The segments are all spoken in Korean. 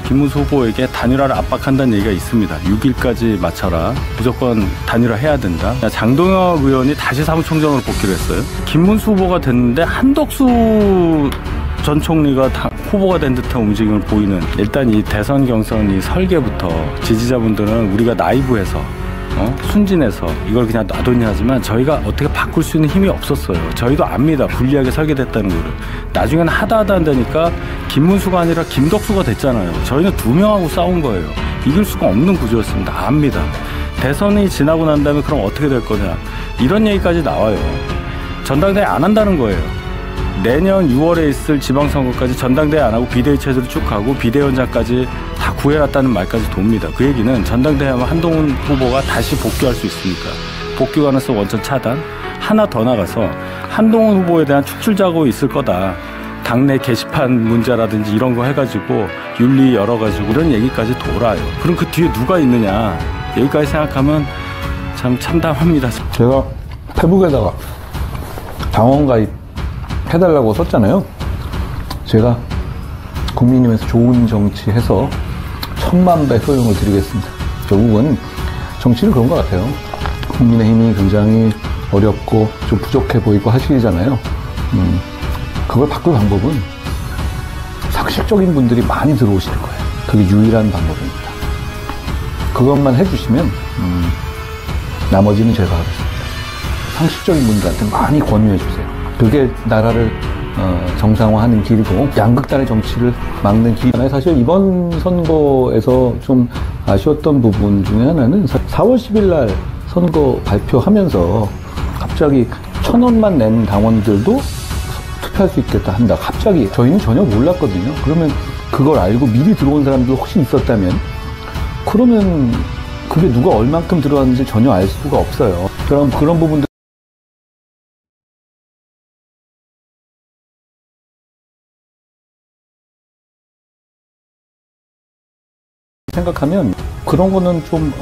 김문수 후보에게 단일화를 압박한다는 얘기가 있습니다. 6일까지 맞춰라. 무조건 단일화 해야 된다. 장동혁 의원이 다시 사무총장으로 복귀를 했어요. 김문수 후보가 됐는데 한덕수 전 총리가 후보가 된 듯한 움직임을 보이는, 일단 이 대선 경선 이 설계부터 지지자분들은 우리가 나이브해서 순진해서 이걸 그냥 놔뒀냐 하지만 저희가 어떻게 바꿀 수 있는 힘이 없었어요. 저희도 압니다. 불리하게 설계됐다는 거를. 나중에는 하다 한다니까 김문수가 아니라 김덕수가 됐잖아요. 저희는 2명하고 싸운 거예요. 이길 수가 없는 구조였습니다. 압니다. 대선이 지나고 난 다음에 그럼 어떻게 될 거냐, 이런 얘기까지 나와요. 전당대회 안 한다는 거예요. 내년 6월에 있을 지방선거까지 전당대회 안 하고 비대위 체제로 쭉 가고 비대위원장까지 다 구해놨다는 말까지 돕니다. 그 얘기는 전당대회 하면 한동훈 후보가 다시 복귀할 수 있으니까 복귀 가능성 원천 차단. 하나 더 나가서 한동훈 후보에 대한 축출 작업이 있을 거다. 당내 게시판 문제라든지 이런 거 해가지고 윤리 열어가지고 이런 얘기까지 돌아요. 그럼 그 뒤에 누가 있느냐, 여기까지 생각하면 참 참담합니다. 제가 페북에다가 당원 가입 해달라고 썼잖아요. 제가 국민의힘에서 좋은 정치해서 1000만 배 효용을 드리겠습니다. 결국은 정치는 그런 것 같아요. 국민의힘이 굉장히 어렵고 좀 부족해 보이고 하시잖아요. 그걸 바꿀 방법은 상식적인 분들이 많이 들어오실 거예요. 그게 유일한 방법입니다. 그것만 해주시면 나머지는 제가 하겠습니다. 상식적인 분들한테 많이 권유해 주세요. 그게 나라를 정상화하는 길이고 양극단의 정치를 막는 길이잖아요. 사실 이번 선거에서 좀 아쉬웠던 부분 중에 하나는 4월 10일 날 선거 발표하면서 갑자기 1,000원만 낸 당원들도 투표할 수 있겠다 한다. 갑자기 저희는 전혀 몰랐거든요. 그러면 그걸 알고 미리 들어온 사람도 혹시 있었다면, 그러면 그게 누가 얼만큼 들어왔는지 전혀 알 수가 없어요. 그럼 그런 부분들 생각하면 그런 거는 좀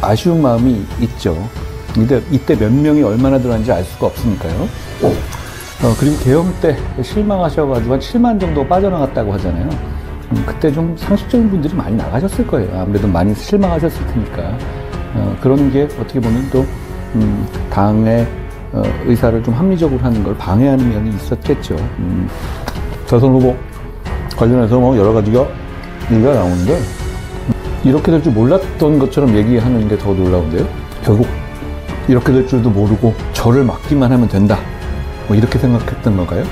아쉬운 마음이 있죠. 이때 몇 명이 얼마나 들어왔는지 알 수가 없으니까요. 그리고 계엄 때 실망하셔가지고 한 7만 정도 빠져나갔다고 하잖아요. 그때 좀 상식적인 분들이 많이 나가셨을 거예요. 아무래도 많이 실망하셨을 테니까. 그런 게 어떻게 보면 또 당의 의사를 좀 합리적으로 하는 걸 방해하는 면이 있었겠죠. 대선 후보 관련해서 뭐 여러 가지가 얘기가 나오는데, 이렇게 될 줄 몰랐던 것처럼 얘기하는 게 더 놀라운데요. 결국 이렇게 될 줄도 모르고 저를 막기만 하면 된다, 뭐 이렇게 생각했던 건가요?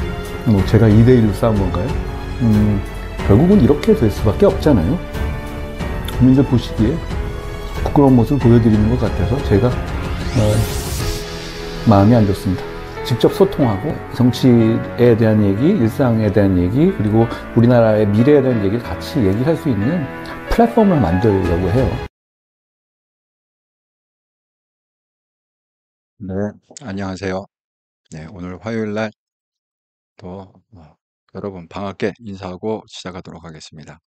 뭐 제가 2대1로 싸운 건가요? 결국은 이렇게 될 수밖에 없잖아요. 국민들 보시기에 부끄러운 모습을 보여드리는 것 같아서 제가 마음이 안 좋습니다. 직접 소통하고 정치에 대한 얘기, 일상에 대한 얘기, 그리고 우리나라의 미래에 대한 얘기를 같이 얘기할 수 있는 플랫폼을 만들려고 해요. 네, 안녕하세요. 네, 오늘 화요일 날 또 여러분 반갑게 인사하고 시작하도록 하겠습니다.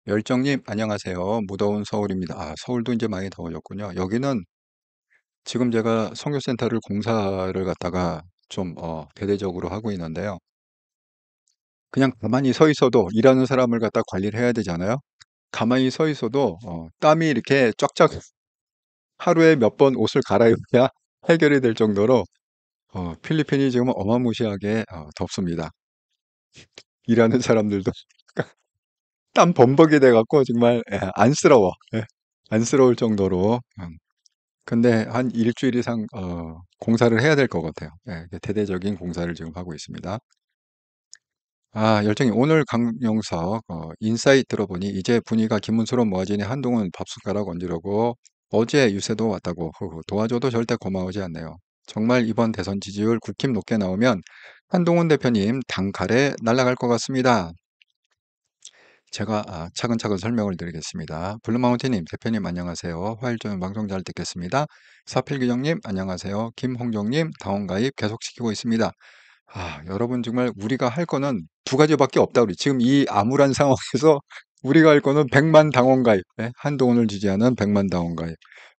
열정님, 안녕하세요. 무더운 서울입니다. 서울도 이제 많이 더워졌군요. 여기는 지금 제가 선교센터를 공사를 갖다가 좀 대대적으로 하고 있는데요. 그냥 가만히 서 있어도 일하는 사람을 갖다 관리를 해야 되잖아요. 가만히 서 있어도 땀이 이렇게 쫙쫙, 하루에 몇 번 옷을 갈아입어야 해결이 될 정도로 필리핀이 지금 어마무시하게 덥습니다. 일하는 사람들도 땀 범벅이 돼갖고 정말 안쓰러워. 안쓰러울 정도로. 근데 한 일주일 이상 공사를 해야 될 것 같아요. 대대적인 공사를 지금 하고 있습니다. 열정이 오늘 강영석 인사이트 들어보니 이제 분위기가 김문수로 모아지니 한동훈 밥숟가락 얹으려고 어제 유세도 왔다고. 도와줘도 절대 고마우지 않네요. 정말 이번 대선 지지율 국힘 높게 나오면 한동훈 대표님 당칼에 날아갈 것 같습니다. 제가 차근차근 설명을 드리겠습니다. 블루마운틴님, 대표님 안녕하세요. 화일조연 방송 잘 듣겠습니다. 사필규정님 안녕하세요. 김홍정님, 당원가입 계속시키고 있습니다. 여러분 정말 우리가 할 거는 두 가지밖에 없다. 우리 지금 이 암울한 상황에서 우리가 할 거는 100만 당원가입, 한동훈을 지지하는 100만 당원가입.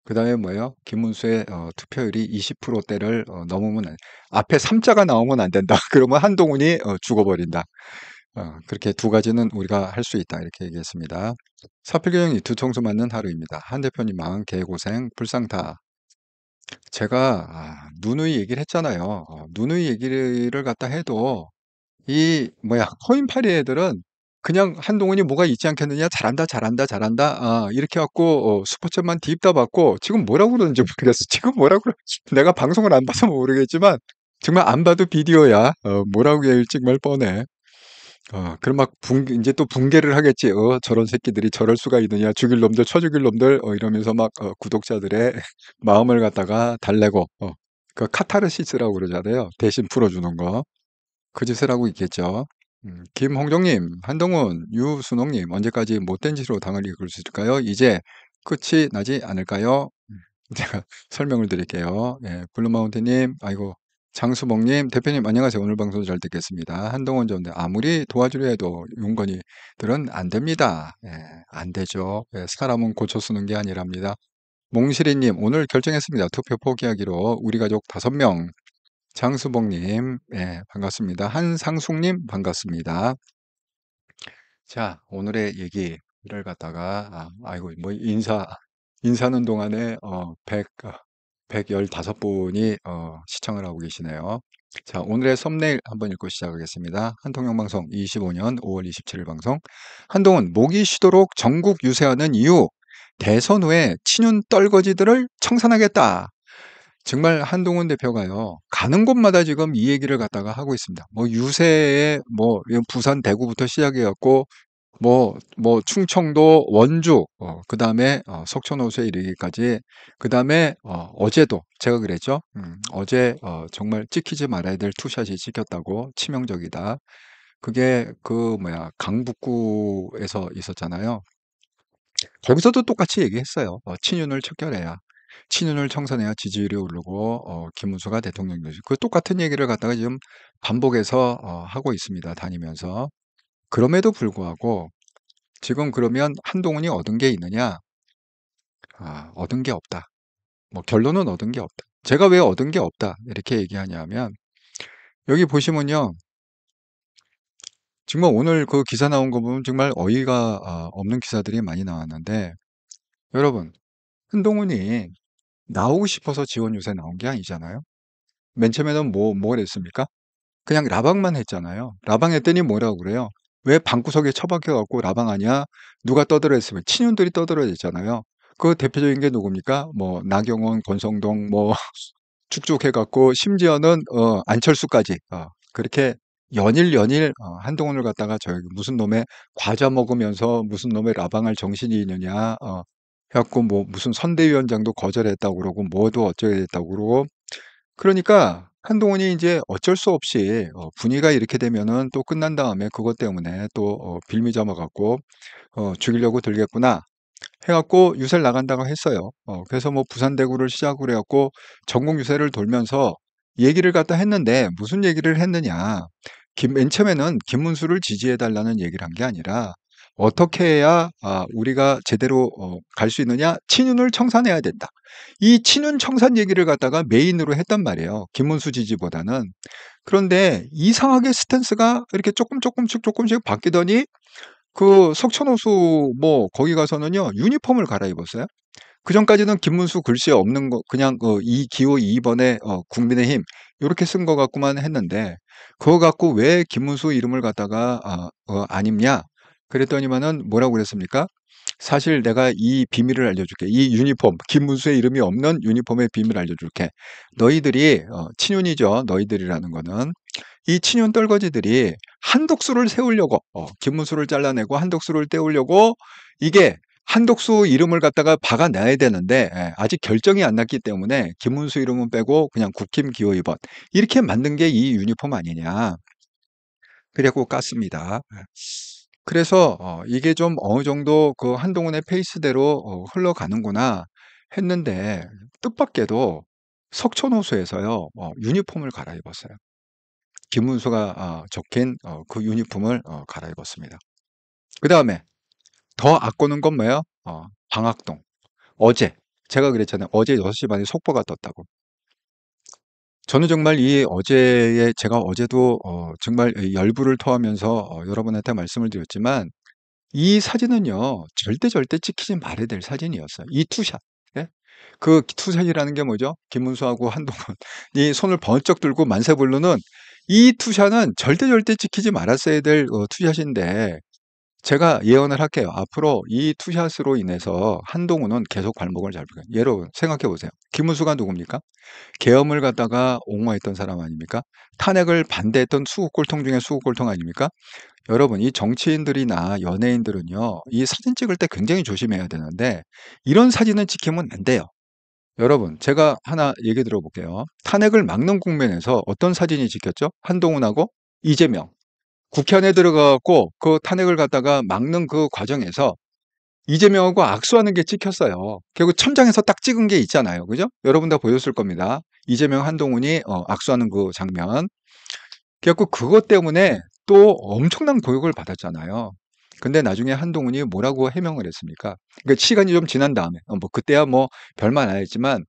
그 다음에 뭐예요? 김문수의 투표율이 20%대를 넘으면 앞에 3자가 나오면 안 된다. 그러면 한동훈이 죽어버린다. 그렇게 두 가지는 우리가 할 수 있다. 이렇게 얘기했습니다. 사필교정이 두청수 맞는 하루입니다. 한 대표님 망 개고생 불상타. 제가 누누이 얘기를 했잖아요. 누누이 얘기를 갖다 해도 이 뭐야 코인파리 애들은 그냥 한동훈이 뭐가 있지 않겠느냐 잘한다 잘한다 잘한다 이렇게 갖고 슈퍼챗만 뒤집다 받고 지금 뭐라고 그러는지 모르겠어. 지금 뭐라고 내가 방송을 안 봐서 모르겠지만 정말 안 봐도 비디오야. 뭐라고 해야 할지 정말 뻔해. 그럼 막 이제 또 붕괴를 하겠지. 저런 새끼들이 저럴 수가 있느냐. 죽일 놈들, 쳐 죽일 놈들, 이러면서 막, 구독자들의 마음을 갖다가 달래고, 그 카타르시스라고 그러잖아요. 대신 풀어주는 거. 그 짓을 하고 있겠죠. 김홍정님, 한동훈, 유순홍님, 언제까지 못된 짓으로 당을 이끌 수 있을까요? 이제 끝이 나지 않을까요? 제가 설명을 드릴게요. 예, 블루마운틴님, 아이고, 장수봉님, 대표님, 안녕하세요. 오늘 방송 잘 듣겠습니다. 한동훈 전 아무리 도와주려 해도 윤건이들은 안 됩니다. 예, 안 되죠. 예, 사람은 고쳐 쓰는 게 아니랍니다. 몽실이님, 오늘 결정했습니다. 투표 포기하기로 우리 가족 5명. 장수봉님, 예, 반갑습니다. 한상숙님, 반갑습니다. 자, 오늘의 얘기를 갖다가, 아이고, 뭐, 인사하는 동안에, 115분이, 시청을 하고 계시네요. 자, 오늘의 썸네일 한번 읽고 시작하겠습니다. 한통영방송 25년 5월 27일 방송. 한동훈, 목이 쉬도록 전국 유세하는 이유, 대선 후에 친윤 떨거지들을 청산하겠다. 정말 한동훈 대표가요, 가는 곳마다 지금 이 얘기를 갖다가 하고 있습니다. 뭐 유세에 뭐 부산 대구부터 시작해갖고 뭐 충청도 원주 그 다음에 석촌호수에 이르기까지 그 다음에 어제도 제가 그랬죠. 어제 정말 찍히지 말아야 될 투샷이 찍혔다고 치명적이다. 그게 그 뭐야 강북구에서 있었잖아요. 거기서도 똑같이 얘기했어요. 친윤을 척결해야. 친윤을 청산해야 지지율이 오르고 김문수가 대통령이 되죠. 그 똑같은 얘기를 갖다가 지금 반복해서 하고 있습니다. 다니면서. 그럼에도 불구하고 지금 그러면 한동훈이 얻은 게 있느냐? 얻은 게 없다. 뭐 결론은 얻은 게 없다. 제가 왜 얻은 게 없다 이렇게 얘기하냐면 여기 보시면요. 정말 오늘 그 기사 나온 거 보면 정말 어이가 없는 기사들이 많이 나왔는데 여러분 한동훈이 나오고 싶어서 지원 유세 나온 게 아니잖아요. 맨 처음에는 뭘 했습니까? 그냥 라방만 했잖아요. 라방 했더니 뭐라고 그래요? 왜 방구석에 처박혀 갖고 라방 하냐? 누가 떠들어 했으면 친윤들이 떠들어 했잖아요. 그 대표적인 게 누굽니까? 뭐 나경원, 권성동 뭐 축축해 갖고 심지어는 안철수까지 그렇게 연일 한동훈을 갖다가 저기 무슨 놈의 과자 먹으면서 무슨 놈의 라방할 정신이 있느냐 해갖고 뭐 무슨 선대위원장도 거절했다고 그러고 뭐도 어쩌게 됐다고 그러고 그러니까 한동훈이 이제 어쩔 수 없이 분위기가 이렇게 되면은 또 끝난 다음에 그것 때문에 또 빌미 잡아 갖고 죽이려고 들겠구나 해 갖고 유세를 나간다고 했어요. 그래서 뭐 부산 대구를 시작으로 해 갖고 전국 유세를 돌면서 얘기를 갖다 했는데 무슨 얘기를 했느냐. 맨 처음에는 김문수를 지지해 달라는 얘기를 한 게 아니라 어떻게 해야 우리가 제대로 갈 수 있느냐? 친윤을 청산해야 된다. 이 친윤 청산 얘기를 갖다가 메인으로 했단 말이에요. 김문수 지지보다는. 그런데 이상하게 스탠스가 이렇게 조금씩 바뀌더니 그 석촌호수 뭐 거기 가서는요 유니폼을 갈아입었어요. 그 전까지는 김문수 글씨 없는 거 그냥 이 기호 2번에 국민의힘 이렇게 쓴 거 갖고만 했는데 그거 갖고 왜 김문수 이름을 갖다가 안 입냐? 그랬더니만은 뭐라고 그랬습니까? 사실 내가 이 비밀을 알려줄게. 이 유니폼, 김문수의 이름이 없는 유니폼의 비밀을 알려줄게. 너희들이 친윤이죠. 너희들이라는 거는 이 친윤 떨거지들이 한독수를 세우려고 김문수를 잘라내고 한독수를 떼우려고 이게 한독수 이름을 갖다가 박아내야 되는데 아직 결정이 안 났기 때문에 김문수 이름은 빼고 그냥 국힘 기호 2번 이렇게 만든 게 이 유니폼 아니냐. 그래갖고 깠습니다. 그래서 이게 좀 어느 정도 그 한동훈의 페이스대로 흘러가는구나 했는데 뜻밖에도 석촌호수에서요 유니폼을 갈아입었어요. 김문수가 적힌 그 유니폼을 갈아입었습니다. 그 다음에 더 악고는 건 뭐예요? 방학동. 어제 제가 그랬잖아요. 어제 6시 반에 속보가 떴다고. 저는 정말 제가 어제도 정말 열불을 토하면서 여러분한테 말씀을 드렸지만 이 사진은요, 절대 찍히지 말아야 될 사진이었어요. 이 투샷. 예? 그 투샷이라는 게 뭐죠? 김문수하고 한동훈이 손을 번쩍 들고 만세 부르는 이 투샷은 절대 찍히지 말았어야 될 투샷인데, 제가 예언을 할게요. 앞으로 이 투샷으로 인해서 한동훈은 계속 발목을 잡을 거예요. 여러분, 생각해 보세요. 김문수가 누굽니까? 계엄을 갖다가 옹호했던 사람 아닙니까? 탄핵을 반대했던 수국골통 중에 수국골통 아닙니까? 여러분, 이 정치인들이나 연예인들은요, 이 사진 찍을 때 굉장히 조심해야 되는데, 이런 사진은 찍히면 안 돼요. 여러분, 제가 하나 얘기 들어볼게요. 탄핵을 막는 국면에서 어떤 사진이 찍혔죠? 한동훈하고 이재명. 국회 안에 들어가고 그 탄핵을 갖다가 막는 그 과정에서 이재명하고 악수하는 게 찍혔어요. 결국 천장에서 딱 찍은 게 있잖아요. 그죠? 여러분 다 보셨을 겁니다. 이재명, 한동훈이 악수하는 그 장면. 그래갖고 그것 때문에 또 엄청난 고역을 받았잖아요. 근데 나중에 한동훈이 뭐라고 해명을 했습니까? 그러니까 시간이 좀 지난 다음에, 뭐 그때야 뭐 별말 안 했지만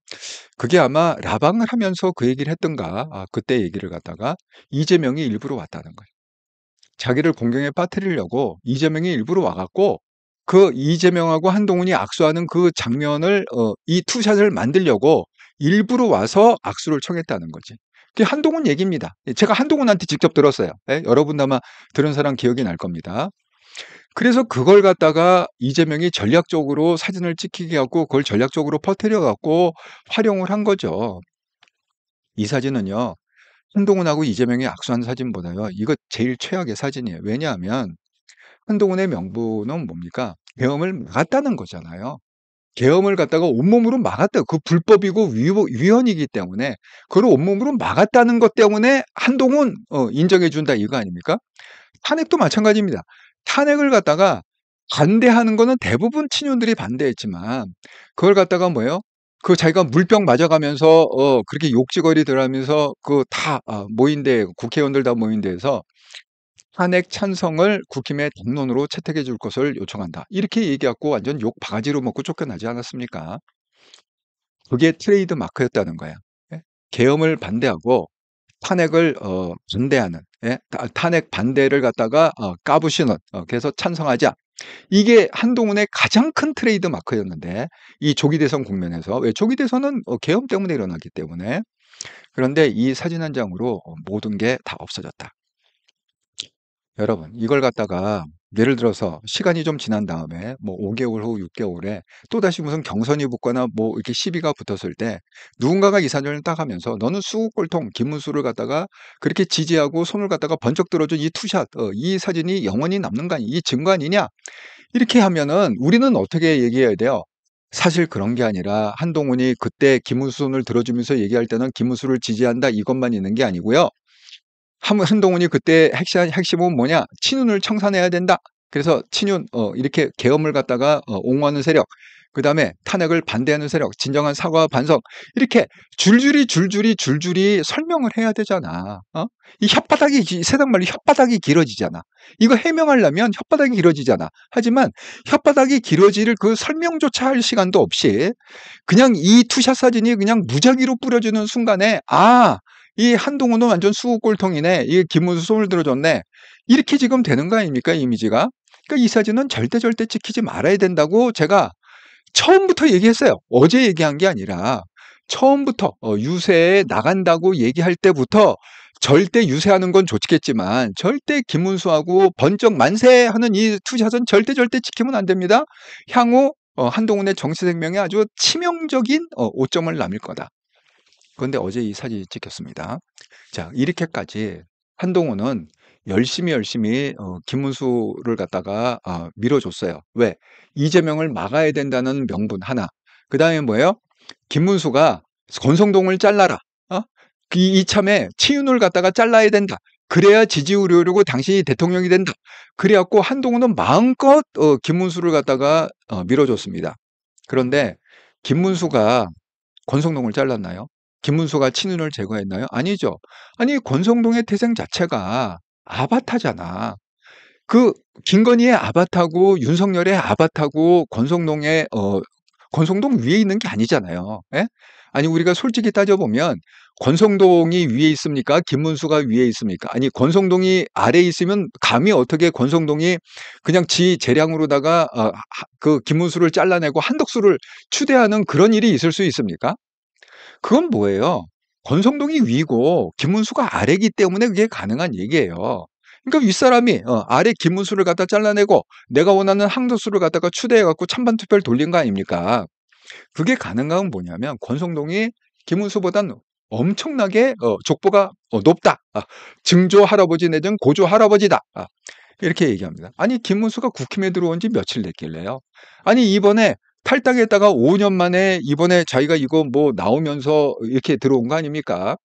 그게 아마 라방을 하면서 그 얘기를 했던가, 그때 얘기를 갖다가 이재명이 일부러 왔다는 거예요. 자기를 공경에 빠뜨리려고 이재명이 일부러 와갖고 그 이재명하고 한동훈이 악수하는 그 장면을 이 투샷을 만들려고 일부러 와서 악수를 청했다는 거지. 그게 한동훈 얘기입니다. 제가 한동훈한테 직접 들었어요. 예? 여러분 아마 들은 사람 기억이 날 겁니다. 그래서 그걸 갖다가 이재명이 전략적으로 사진을 찍히게 하고 그걸 전략적으로 퍼뜨려 갖고 활용을 한 거죠. 이 사진은요. 한동훈하고 이재명이 악수한 사진보다요. 이거 제일 최악의 사진이에요. 왜냐하면 한동훈의 명분은 뭡니까? 계엄을 막았다는 거잖아요. 계엄을 갖다가 온몸으로 막았다. 그 불법이고 위헌이기 때문에 그걸 온몸으로 막았다는 것 때문에 한동훈 인정해 준다 이거 아닙니까? 탄핵도 마찬가지입니다. 탄핵을 갖다가 반대하는 거는 대부분 친윤들이 반대했지만 그걸 갖다가 뭐예요? 그 자기가 물병 맞아가면서 그렇게 욕지거리들 하면서 그 다 모인 데 국회의원들 다 모인 데에서 탄핵 찬성을 국힘의 당론으로 채택해 줄 것을 요청한다. 이렇게 얘기하고 완전 욕 바가지로 먹고 쫓겨나지 않았습니까? 그게 트레이드 마크였다는 거야. 예? 계엄을 반대하고 탄핵을 반대하는, 예? 탄핵 반대를 갖다가 까부시는, 그래서 찬성하자. 이게 한동훈의 가장 큰 트레이드 마크였는데 이 조기 대선 국면에서 왜 조기 대선은 계엄 때문에 일어났기 때문에 그런데 이 사진 한 장으로 모든 게 다 없어졌다. 여러분, 이걸 갖다가 예를 들어서 시간이 좀 지난 다음에 뭐 5개월 후 6개월에 또다시 무슨 경선이 붙거나 뭐 이렇게 시비가 붙었을 때 누군가가 이 사진을 딱 하면서 너는 수국골통 김문수를 갖다가 그렇게 지지하고 손을 갖다가 번쩍 들어준 이 투샷, 이 사진이 영원히 남는 거 아니냐, 이 증거 아니냐? 이렇게 하면은 우리는 어떻게 얘기해야 돼요? 사실 그런 게 아니라 한동훈이 그때 김문수 손을 들어주면서 얘기할 때는 김문수를 지지한다 이것만 있는 게 아니고요. 한동훈이 그때 핵심은 뭐냐? 친윤을 청산해야 된다. 그래서 친윤 이렇게 계엄을 갖다가 옹호하는 세력, 그다음에 탄핵을 반대하는 세력, 진정한 사과와 반성 이렇게 줄줄이 설명을 해야 되잖아. 이 혓바닥이 세상 말로 혓바닥이 길어지잖아. 이거 해명하려면 혓바닥이 길어지잖아. 하지만 혓바닥이 길어질 그 설명조차 할 시간도 없이 그냥 이 투샷 사진이 그냥 무작위로 뿌려지는 순간에 이 한동훈은 완전 수국골통이네. 이게 김문수 손을 들어줬네. 이렇게 지금 되는 거 아닙니까, 이미지가? 그러니까 이 사진은 절대 찍히지 말아야 된다고 제가 처음부터 얘기했어요. 어제 얘기한 게 아니라 처음부터 유세에 나간다고 얘기할 때부터 절대 유세하는 건 좋겠지만 절대 김문수하고 번쩍 만세하는 이 투샷은 절대 찍히면 안 됩니다. 향후 한동훈의 정치 생명에 아주 치명적인 오점을 남길 거다. 그런데 어제 이 사진이 찍혔습니다. 자, 이렇게까지 한동훈은 열심히 김문수를 갖다가 밀어줬어요. 왜? 이재명을 막아야 된다는 명분 하나. 그 다음에 뭐예요? 김문수가 권성동을 잘라라. 이참에 치윤을 갖다가 잘라야 된다. 그래야 지지율이 오르고 당신이 대통령이 된다. 그래갖고 한동훈은 마음껏 김문수를 갖다가 밀어줬습니다. 그런데 김문수가 권성동을 잘랐나요? 김문수가 친윤을 제거했나요? 아니죠. 아니 권성동의 태생 자체가 아바타잖아. 그 김건희의 아바타고 윤석열의 아바타고 권성동의 권성동 위에 있는 게 아니잖아요. 예? 아니 우리가 솔직히 따져보면 권성동이 위에 있습니까? 김문수가 위에 있습니까? 아니 권성동이 아래에 있으면 감히 어떻게 권성동이 그냥 지 재량으로다가 그 김문수를 잘라내고 한덕수를 추대하는 그런 일이 있을 수 있습니까? 그건 뭐예요? 권성동이 위고 김문수가 아래기 때문에 그게 가능한 얘기예요. 그러니까 윗사람이 아래 김문수를 갖다 잘라내고 내가 원하는 한덕수를 갖다가 추대해갖고 찬반 투표를 돌린 거 아닙니까? 그게 가능한 건 뭐냐면 권성동이 김문수보단 엄청나게 족보가 높다. 증조 할아버지 내지는 고조 할아버지다. 이렇게 얘기합니다. 아니 김문수가 국힘에 들어온 지 며칠 됐길래요. 아니 이번에 탈당했다가 5년 만에 이번에 자기가 이거 뭐 나오면서 이렇게 들어온 거 아닙니까?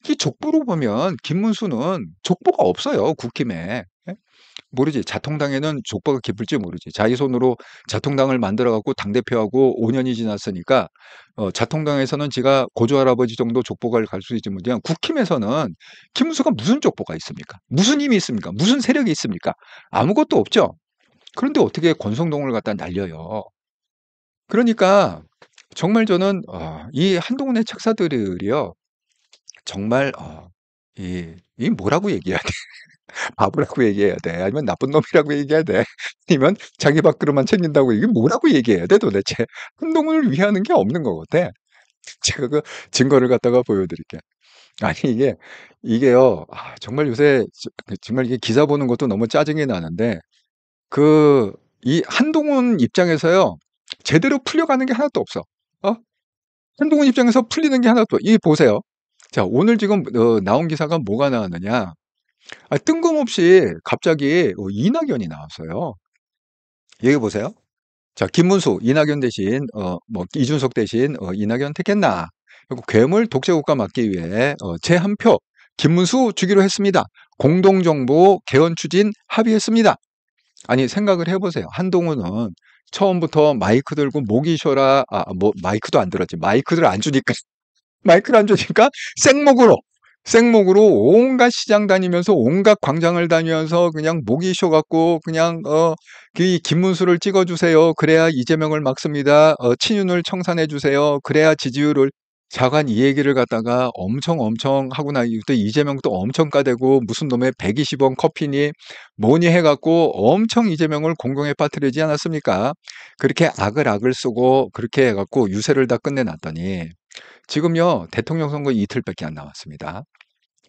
이 족보로 보면 김문수는 족보가 없어요. 국힘에. 예? 모르지. 자통당에는 족보가 깊을지 모르지. 자기 손으로 자통당을 만들어 갖고 당대표하고 5년이 지났으니까 자통당에서는 지가 고조 할아버지 정도 족보가 갈 수 있지 뭐냐. 국힘에서는 김문수가 무슨 족보가 있습니까? 무슨 힘이 있습니까? 무슨 세력이 있습니까? 아무것도 없죠. 그런데 어떻게 권성동을 갖다 날려요? 그러니까 정말 저는 이 한동훈의 책사들이요. 정말 이 뭐라고 얘기해야 돼? 바보라고 얘기해야 돼? 아니면 나쁜 놈이라고 얘기해야 돼? 아니면 자기 밖으로만 챙긴다고 이게 뭐라고 얘기해야 돼 도대체? 한동훈을 위하는 게 없는 것 같아. 제가 그 증거를 갖다가 보여드릴게요. 아니 이게요. 정말 요새 정말 이게 기사 보는 것도 너무 짜증이 나는데 이 한동훈 입장에서요. 제대로 풀려가는 게 하나도 없어. 한동훈 입장에서 풀리는 게 하나도 이 보세요. 자 오늘 지금 나온 기사가 뭐가 나왔느냐. 뜬금없이 갑자기 이낙연이 나왔어요. 여기 보세요. 자 김문수, 이낙연 대신 뭐 이준석 대신 이낙연 택했나. 그리고 괴물 독재국가 막기 위해 제 한 표 김문수 주기로 했습니다. 공동정보 개헌 추진 합의했습니다. 아니 생각을 해보세요. 한동훈은 처음부터 마이크 들고 목이 쉬어라. 뭐 마이크도 안 들었지. 마이크를 안 주니까 생목으로 온갖 시장 다니면서 온갖 광장을 다니면서 그냥 목이 쉬어갖고 그냥 이 김문수를 찍어주세요. 그래야 이재명을 막습니다. 친윤을 청산해 주세요. 그래야 지지율을 자관 이 얘기를 갖다가 엄청 하고 나니 또 이재명도 엄청 까대고 무슨 놈의 120원 커피니 뭐니 해갖고 엄청 이재명을 공공에 빠뜨리지 않았습니까? 그렇게 악을 쓰고 그렇게 해갖고 유세를 다 끝내놨더니 지금요 대통령 선거 이틀밖에 안 남았습니다.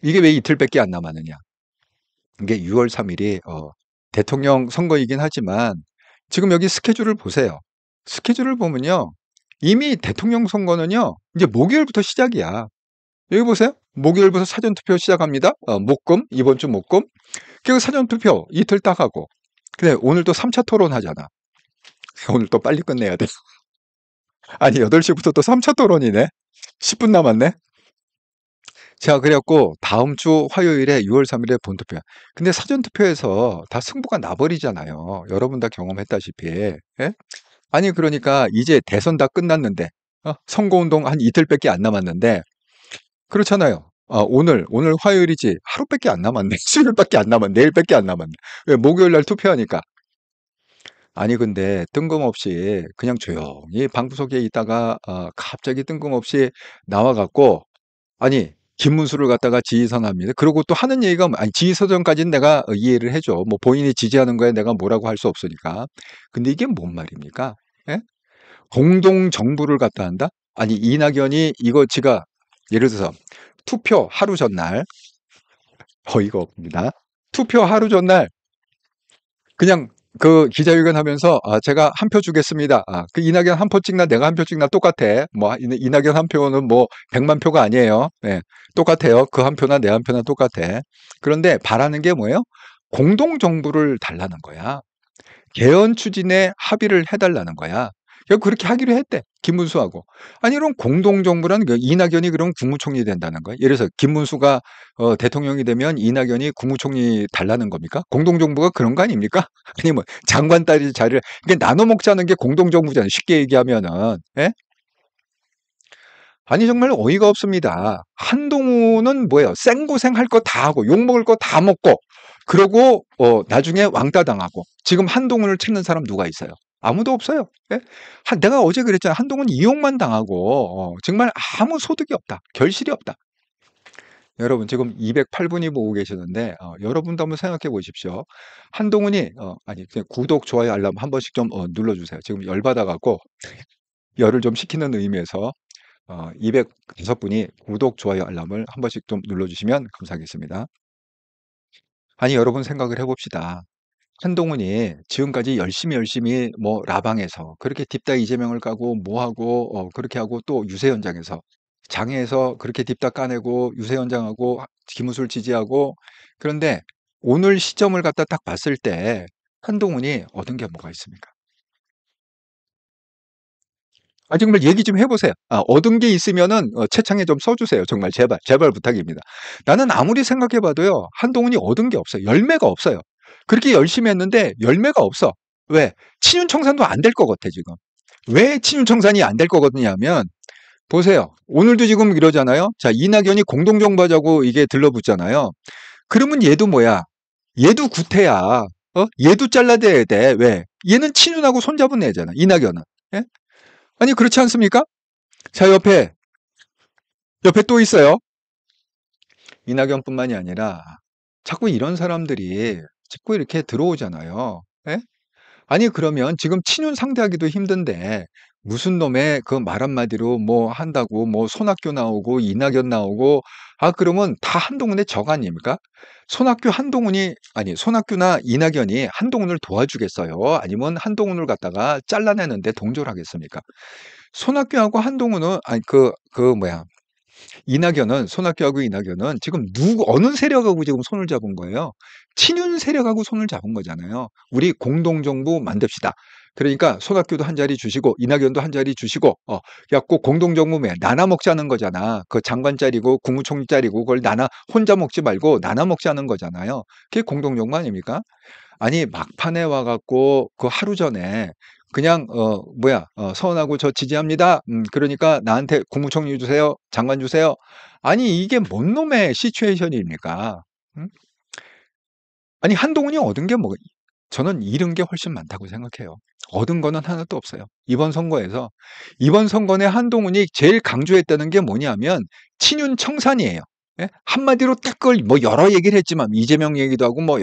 이게 왜 이틀밖에 안 남았느냐? 이게 6월 3일이 대통령 선거이긴 하지만 지금 여기 스케줄을 보세요. 스케줄을 보면요. 이미 대통령 선거는요. 이제 목요일부터 시작이야. 여기 보세요. 목요일부터 사전투표 시작합니다. 목금, 이번 주 목금. 그리고 사전투표 이틀 딱 하고. 근데 오늘 또 3차 토론 하잖아. 오늘 또 빨리 끝내야 돼. 아니 8시부터 또 3차 토론이네. 10분 남았네. 자, 그래갖고 다음 주 화요일에 6월 3일에 본투표야. 근데 사전투표에서 다 승부가 나버리잖아요. 여러분 다 경험했다시피. 예? 아니 그러니까 이제 대선 다 끝났는데 선거운동 한 이틀밖에 안 남았는데 그렇잖아요. 오늘 화요일이지 하루밖에 안 남았네. 수요일밖에 안 남았네. 내일밖에 안 남았네. 왜 목요일 날 투표하니까. 아니 근데 뜬금없이 그냥 조용히 방구석에 있다가 갑자기 뜬금없이 나와갖고 아니 김문수를 갖다가 지지선합니다. 그리고 또 하는 얘기가 아니 지지선전까지는 내가 이해를 해줘. 뭐 본인이 지지하는 거에 내가 뭐라고 할 수 없으니까. 근데 이게 뭔 말입니까? 예? 공동 정부를 갖다 한다? 아니 이낙연이 이거 지가 예를 들어서 투표 하루 전날 어이가 없습니다. 투표 하루 전날 그냥 그 기자회견 하면서 제가 한 표 주겠습니다. 그 이낙연 한 표 찍나 내가 한 표 찍나 똑같아. 뭐 이낙연 한 표는 뭐 100만 표가 아니에요. 네, 똑같아요. 그 한 표나 내 한 표나 똑같아. 그런데 바라는 게 뭐예요? 공동 정부를 달라는 거야. 개헌 추진에 합의를 해달라는 거야. 그렇게 하기로 했대. 김문수하고. 아니 그럼 공동정부라는 게 이낙연이 그럼 국무총리 된다는 거야. 예를 들어서 김문수가 대통령이 되면 이낙연이 국무총리 달라는 겁니까? 공동정부가 그런 거 아닙니까? 아니 뭐 장관 딸이 자리를 이게 나눠 먹자는 게 공동정부잖아요. 쉽게 얘기하면은. 예? 아니 정말 어이가 없습니다. 한동훈은 뭐예요? 생고생할 거 다 하고 욕먹을 거 다 먹고 그러고 나중에 왕따 당하고 지금 한동훈을 찾는 사람 누가 있어요? 아무도 없어요. 예? 내가 어제 그랬잖아. 한동훈 이용만 당하고 정말 아무 소득이 없다. 결실이 없다. 여러분 지금 208분이 보고 계시는데 여러분도 한번 생각해 보십시오. 한동훈이 아니 그냥 구독, 좋아요, 알람 한 번씩 좀 눌러주세요. 지금 열받아 갖고 열을 좀 식히는 의미에서 205분이 구독, 좋아요, 알람을 한 번씩 좀 눌러주시면 감사하겠습니다. 아니 여러분 생각을 해봅시다. 한동훈이 지금까지 열심히 뭐 라방에서 그렇게 딥다 이재명을 까고 뭐 하고 그렇게 하고 또 유세 현장에서 장애에서 그렇게 딥다 까내고 유세 현장하고 김우수를 지지하고 그런데 오늘 시점을 갖다 딱 봤을 때 한동훈이 얻은 게 뭐가 있습니까? 정말 얘기 좀 해보세요. 얻은 게 있으면은 채창에 좀 써주세요. 정말 제발 제발 부탁입니다. 나는 아무리 생각해봐도요 한동훈이 얻은 게 없어요. 열매가 없어요. 그렇게 열심히 했는데 열매가 없어. 왜? 친윤청산도 안 될 것 같아 지금. 왜 친윤청산이 안 될 거거든요?면 보세요. 오늘도 지금 이러잖아요. 자 이낙연이 공동정부하자고 이게 들러붙잖아요. 그러면 얘도 뭐야? 얘도 구태야. 얘도 잘라내야 돼. 왜? 얘는 친윤하고 손잡은 애잖아. 이낙연은. 예? 아니 그렇지 않습니까? 자 옆에 또 있어요. 이낙연뿐만이 아니라 자꾸 이런 사람들이 자꾸 이렇게 들어오잖아요. 예? 아니 그러면 지금 친윤 상대하기도 힘든데 무슨 놈의 그 말 한마디로 뭐 한다고 뭐 손학규 나오고 이낙연 나오고 그러면 다 한동훈의 적 아닙니까? 손학규나 이낙연이 한동훈을 도와주겠어요? 아니면 한동훈을 갖다가 잘라내는데 동조를 하겠습니까? 손학규하고 한동훈은 뭐야 손학규하고 이낙연은 지금 어느 세력하고 지금 손을 잡은 거예요? 친윤 세력하고 손을 잡은 거잖아요. 우리 공동정부 만듭시다. 그러니까 손학규도 한 자리 주시고 이낙연도 한 자리 주시고 그래갖고 공동정부 나눠 먹자는 거잖아. 그 장관 자리고 국무총리 자리고 그걸 혼자 먹지 말고 나눠 먹자는 거잖아요. 그게 공동정부 아닙니까? 아니 막판에 와 갖고 그 하루 전에 그냥 서운하고 저 지지합니다. 그러니까 나한테 국무총리 주세요. 장관 주세요. 아니 이게 뭔 놈의 시츄에이션입니까? 음? 아니 한동훈이 얻은 게 뭐가 저는 잃은 게 훨씬 많다고 생각해요. 얻은 거는 하나도 없어요. 이번 선거에 한동훈이 제일 강조했다는 게 뭐냐면 친윤 청산이에요. 예? 한마디로 딱 그걸 뭐 여러 얘기를 했지만 이재명 얘기도 하고 뭐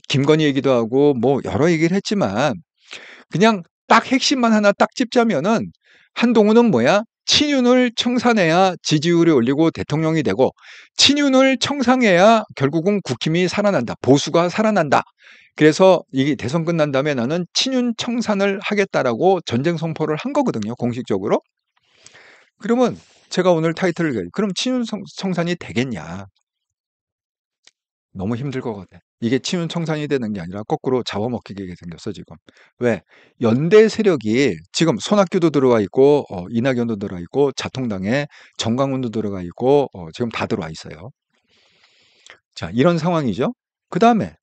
김건희 얘기도 하고 뭐 여러 얘기를 했지만 그냥 딱 핵심만 하나 딱 짚자면은 한동훈은 뭐야? 친윤을 청산해야 지지율이 올리고 대통령이 되고 친윤을 청산해야 결국은 국힘이 살아난다. 보수가 살아난다. 그래서 이게 대선 끝난 다음에 나는 친윤 청산을 하겠다라고 전쟁 선포를 한 거거든요. 공식적으로. 그러면 제가 오늘 타이틀을 그럼 친윤 청산이 되겠냐? 너무 힘들 것 같아. 이게 치윤 청산이 되는 게 아니라 거꾸로 잡아먹히게 생겼어 지금. 왜? 연대 세력이 지금 손학규도 들어와 있고 이낙연도 들어와 있고 자통당에 정광훈도 들어가 있고 지금 다 들어와 있어요. 자 이런 상황이죠. 그 다음에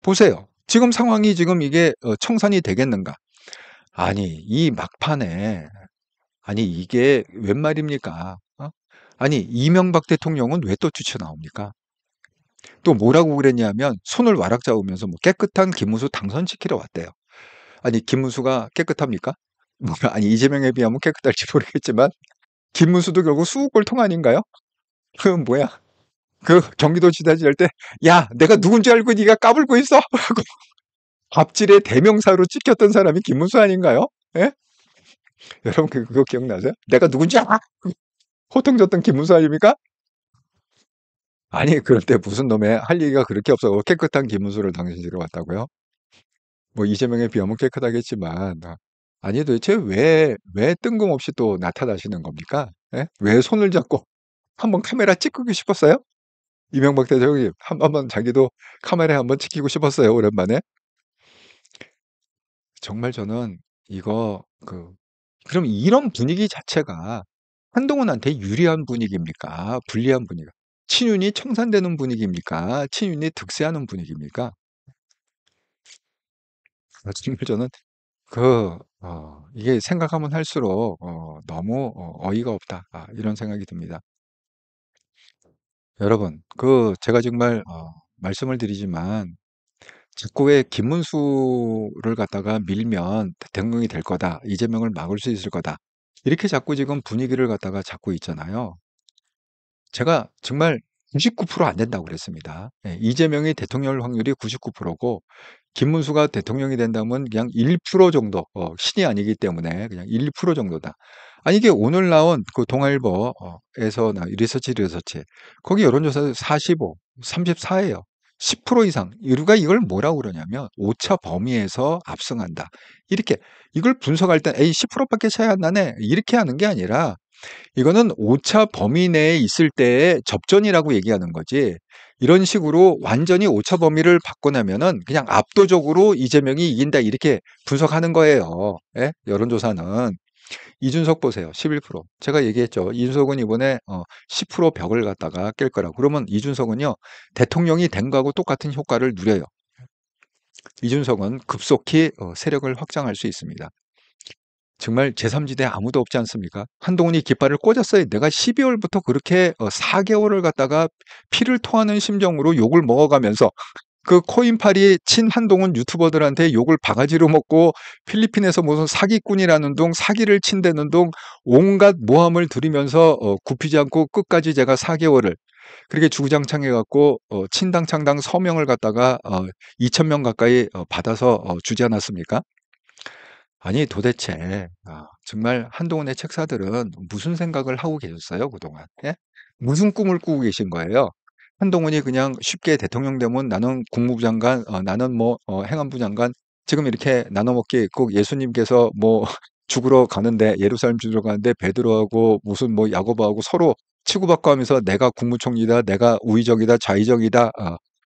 보세요. 지금 상황이 지금 이게 청산이 되겠는가? 아니 이 막판에 아니 이게 웬 말입니까? 아니 이명박 대통령은 왜 또 뛰쳐나옵니까? 또 뭐라고 그랬냐면 손을 와락 잡으면서 뭐 깨끗한 김문수 당선시키러 왔대요. 아니 김문수가 깨끗합니까? 아니 이재명에 비하면 깨끗할지 모르겠지만 김문수도 결국 수국골통 아닌가요? 그 뭐야? 그 경기도지사 지할 때 야 내가 누군지 알고 네가 까불고 있어? 하고 갑질의 대명사로 찍혔던 사람이 김문수 아닌가요? 예? 여러분 그거 기억나세요? 내가 누군지 알아? 호통 줬던 김문수 아닙니까? 아니 그럴 때 무슨 놈의 할 얘기가 그렇게 없어 깨끗한 김문수를 당신들이 왔다고요? 뭐 이재명에 비하면 깨끗하겠지만 아니 도대체 왜 뜬금없이 또 나타나시는 겁니까? 예? 왜 손을 잡고 한번 카메라 찍고 싶었어요? 이명박 대통령이 한번 자기도 카메라에 한번 찍히고 싶었어요 오랜만에. 정말 저는 이거 그럼 이런 분위기 자체가 한동훈한테 유리한 분위기입니까? 불리한 분위기가? 친윤이 청산되는 분위기입니까? 친윤이 득세하는 분위기입니까? 정말 저는 이게 생각하면 할수록 너무 어이가 없다. 이런 생각이 듭니다. 여러분, 제가 정말 말씀을 드리지만 자꾸 왜 김문수를 갖다가 밀면 대통령이 될 거다. 이재명을 막을 수 있을 거다. 이렇게 자꾸 지금 분위기를 갖다가 잡고 있잖아요. 제가 정말 99%안 된다고 그랬습니다. 예, 이재명이 대통령 확률이 99%고 김문수가 대통령이 된다면 그냥 1% 정도, 신이 아니기 때문에 그냥 1% 정도다. 아니 이게 오늘 나온 그 동아일보에서 리서치 거기 여론조사 45, 34예요. 10% 이상. 우리가 이걸 뭐라고 그러냐면 오차 범위에서 압승한다. 이렇게 이걸 분석할 때 에이 10%밖에 차이 안 나네. 이렇게 하는 게 아니라 이거는 오차 범위 내에 있을 때의 접전이라고 얘기하는 거지. 이런 식으로 완전히 오차 범위를 바꿔내면은 그냥 압도적으로 이재명이 이긴다 이렇게 분석하는 거예요. 예? 여론조사는. 이준석 보세요. 11%. 제가 얘기했죠. 이준석은 이번에 10% 벽을 갖다가 깰 거라고. 그러면 이준석은요. 대통령이 된 거하고 똑같은 효과를 누려요. 이준석은 급속히 세력을 확장할 수 있습니다. 정말 제3지대 아무도 없지 않습니까? 한동훈이 깃발을 꽂았어요. 내가 12월부터 그렇게 4개월을 갖다가 피를 토하는 심정으로 욕을 먹어가면서 그 코인팔이 친 한동훈 유튜버들한테 욕을 바가지로 먹고 필리핀에서 무슨 사기꾼이라는 둥 사기를 친다는 둥 온갖 모함을 들이면서 굽히지 않고 끝까지 제가 4개월을 그렇게 주구장창 해갖고 친당 창당 서명을 갖다가 2,000명 가까이 받아서 주지 않았습니까? 아니 도대체 정말 한동훈의 책사들은 무슨 생각을 하고 계셨어요 그동안? 예? 무슨 꿈을 꾸고 계신 거예요? 한동훈이 그냥 쉽게 대통령 되면 나는 국무부 장관, 나는 뭐 행안부 장관 지금 이렇게 나눠먹기 꼭 예수님께서 뭐 죽으러 가는데 예루살렘 죽으러 가는데 베드로하고 무슨 뭐 야고보하고 서로 치고받고 하면서 내가 국무총리다, 내가 우의적이다, 좌의적이다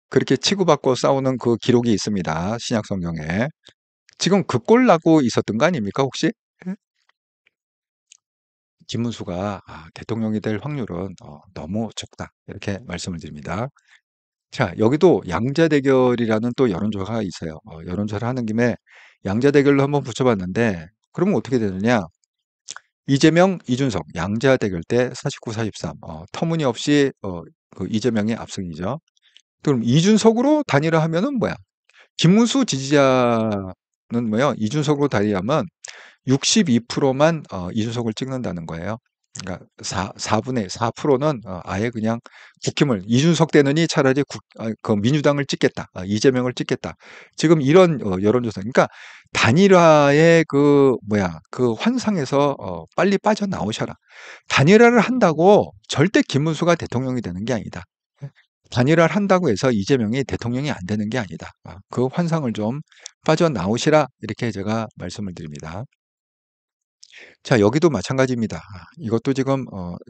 그렇게 치고받고 싸우는 그 기록이 있습니다 신약 성경에. 지금 그 꼴 나고 있었던 거 아닙니까 혹시? 예? 김문수가 대통령이 될 확률은 너무 적다 이렇게 말씀을 드립니다. 자 여기도 양자 대결이라는 또 여론조사가 있어요. 여론조사를 하는 김에 양자 대결로 한번 붙여봤는데 그러면 어떻게 되느냐? 이재명, 이준석 양자 대결 때 49, 43 터무니없이 그 이재명이 압승이죠. 그럼 이준석으로 단일화하면은 뭐야? 김문수 지지자는 뭐요? 이준석으로 단일화하면 62%만 이준석을 찍는다는 거예요. 그러니까 4분의 4%는 아예 그냥 국힘을 이준석 되느니 차라리 그 민주당을 찍겠다. 이재명을 찍겠다. 지금 이런 여론조사. 그러니까 단일화의 그 뭐야 그 환상에서 빨리 빠져나오셔라. 단일화를 한다고 절대 김문수가 대통령이 되는 게 아니다. 단일화를 한다고 해서 이재명이 대통령이 안 되는 게 아니다. 그 환상을 좀 빠져나오시라 이렇게 제가 말씀을 드립니다. 자, 여기도 마찬가지입니다. 이것도 지금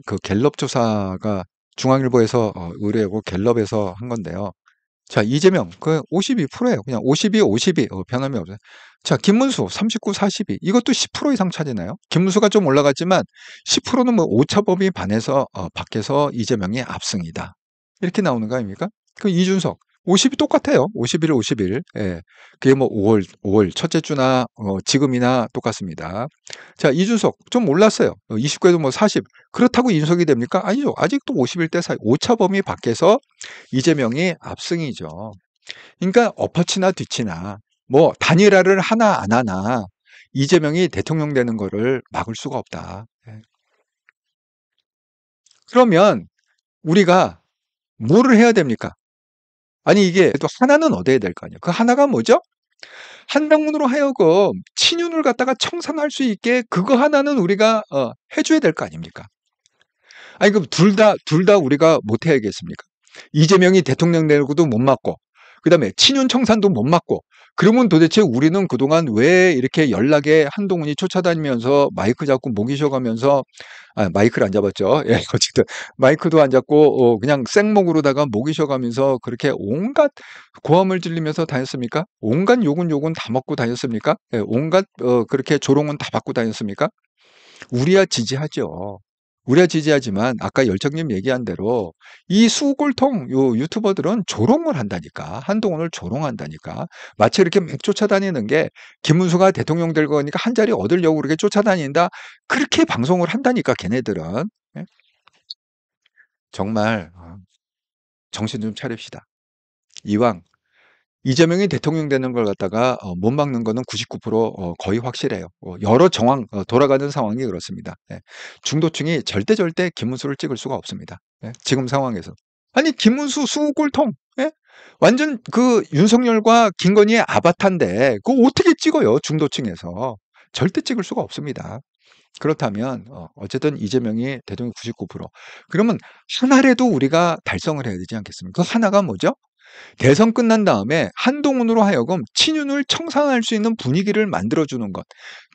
그 갤럽 조사가 중앙일보에서 의뢰하고 갤럽에서 한 건데요. 자, 이재명 그 52%예요. 그냥 52, 52 변함이 없어요. 자, 김문수 39, 42 이것도 10% 이상 차지나요? 김문수가 좀 올라갔지만 10%는 뭐 오차범위 반에서 밖에서 이재명이 압승이다. 이렇게 나오는 거 아닙니까? 그 이준석 50이 똑같아요. 51, 51. 예. 그게 뭐 5월 첫째 주나 지금이나 똑같습니다. 자, 이준석 좀 올랐어요. 29에도 뭐 40. 그렇다고 인석이 됩니까? 아니죠. 아직도 51대 4. 오차 범위 밖에서 이재명이 압승이죠. 그러니까 엎어치나 뒤치나 뭐 단일화를 하나 안 하나 이재명이 대통령 되는 거를 막을 수가 없다. 예. 그러면 우리가 뭐를 해야 됩니까? 아니 이게 또 하나는 얻어야 될 거 아니에요. 그 하나가 뭐죠? 한명문으로 하여금 친윤을 갖다가 청산할 수 있게 그거 하나는 우리가 해줘야 될 거 아닙니까? 아니 그럼 둘 다 우리가 못 해야겠습니까? 이재명이 대통령 되고도 못 막고 그다음에 친윤 청산도 못 막고 그러면 도대체 우리는 그동안 왜 이렇게 연락에 한동훈이 쫓아다니면서 마이크 잡고 목이 쉬어가면서 마이크를 안 잡았죠. 예, 어쨌든 마이크도 안 잡고 그냥 생목으로다가 목이 쉬어가면서 그렇게 온갖 고함을 질리면서 다녔습니까? 온갖 욕은 다 먹고 다녔습니까? 예, 온갖 그렇게 조롱은 다 받고 다녔습니까? 우리야 지지하죠. 우리야 지지하지만 아까 열정님 얘기한 대로 이 수골통 요 유튜버들은 조롱을 한다니까. 한동훈을 조롱한다니까. 마치 이렇게 막 쫓아다니는 게 김문수가 대통령 될 거니까 한 자리 얻으려고 그렇게 쫓아다닌다. 그렇게 방송을 한다니까 걔네들은. 예? 정말 정신 좀 차립시다. 이왕 이재명이 대통령 되는 걸 갖다가 못 막는 거는 99% 거의 확실해요. 여러 정황 돌아가는 상황이 그렇습니다. 예. 중도층이 절대 김문수를 찍을 수가 없습니다. 예. 지금 상황에서. 아니 김문수 수골통 예? 완전 그 윤석열과 김건희의 아바타인데 그거 어떻게 찍어요? 중도층에서. 절대 찍을 수가 없습니다. 그렇다면 어쨌든 이재명이 대통령 99%. 그러면 하나라도 우리가 달성을 해야 되지 않겠습니까? 그 하나가 뭐죠? 대선 끝난 다음에 한동훈으로 하여금 친윤을 청산할 수 있는 분위기를 만들어주는 것.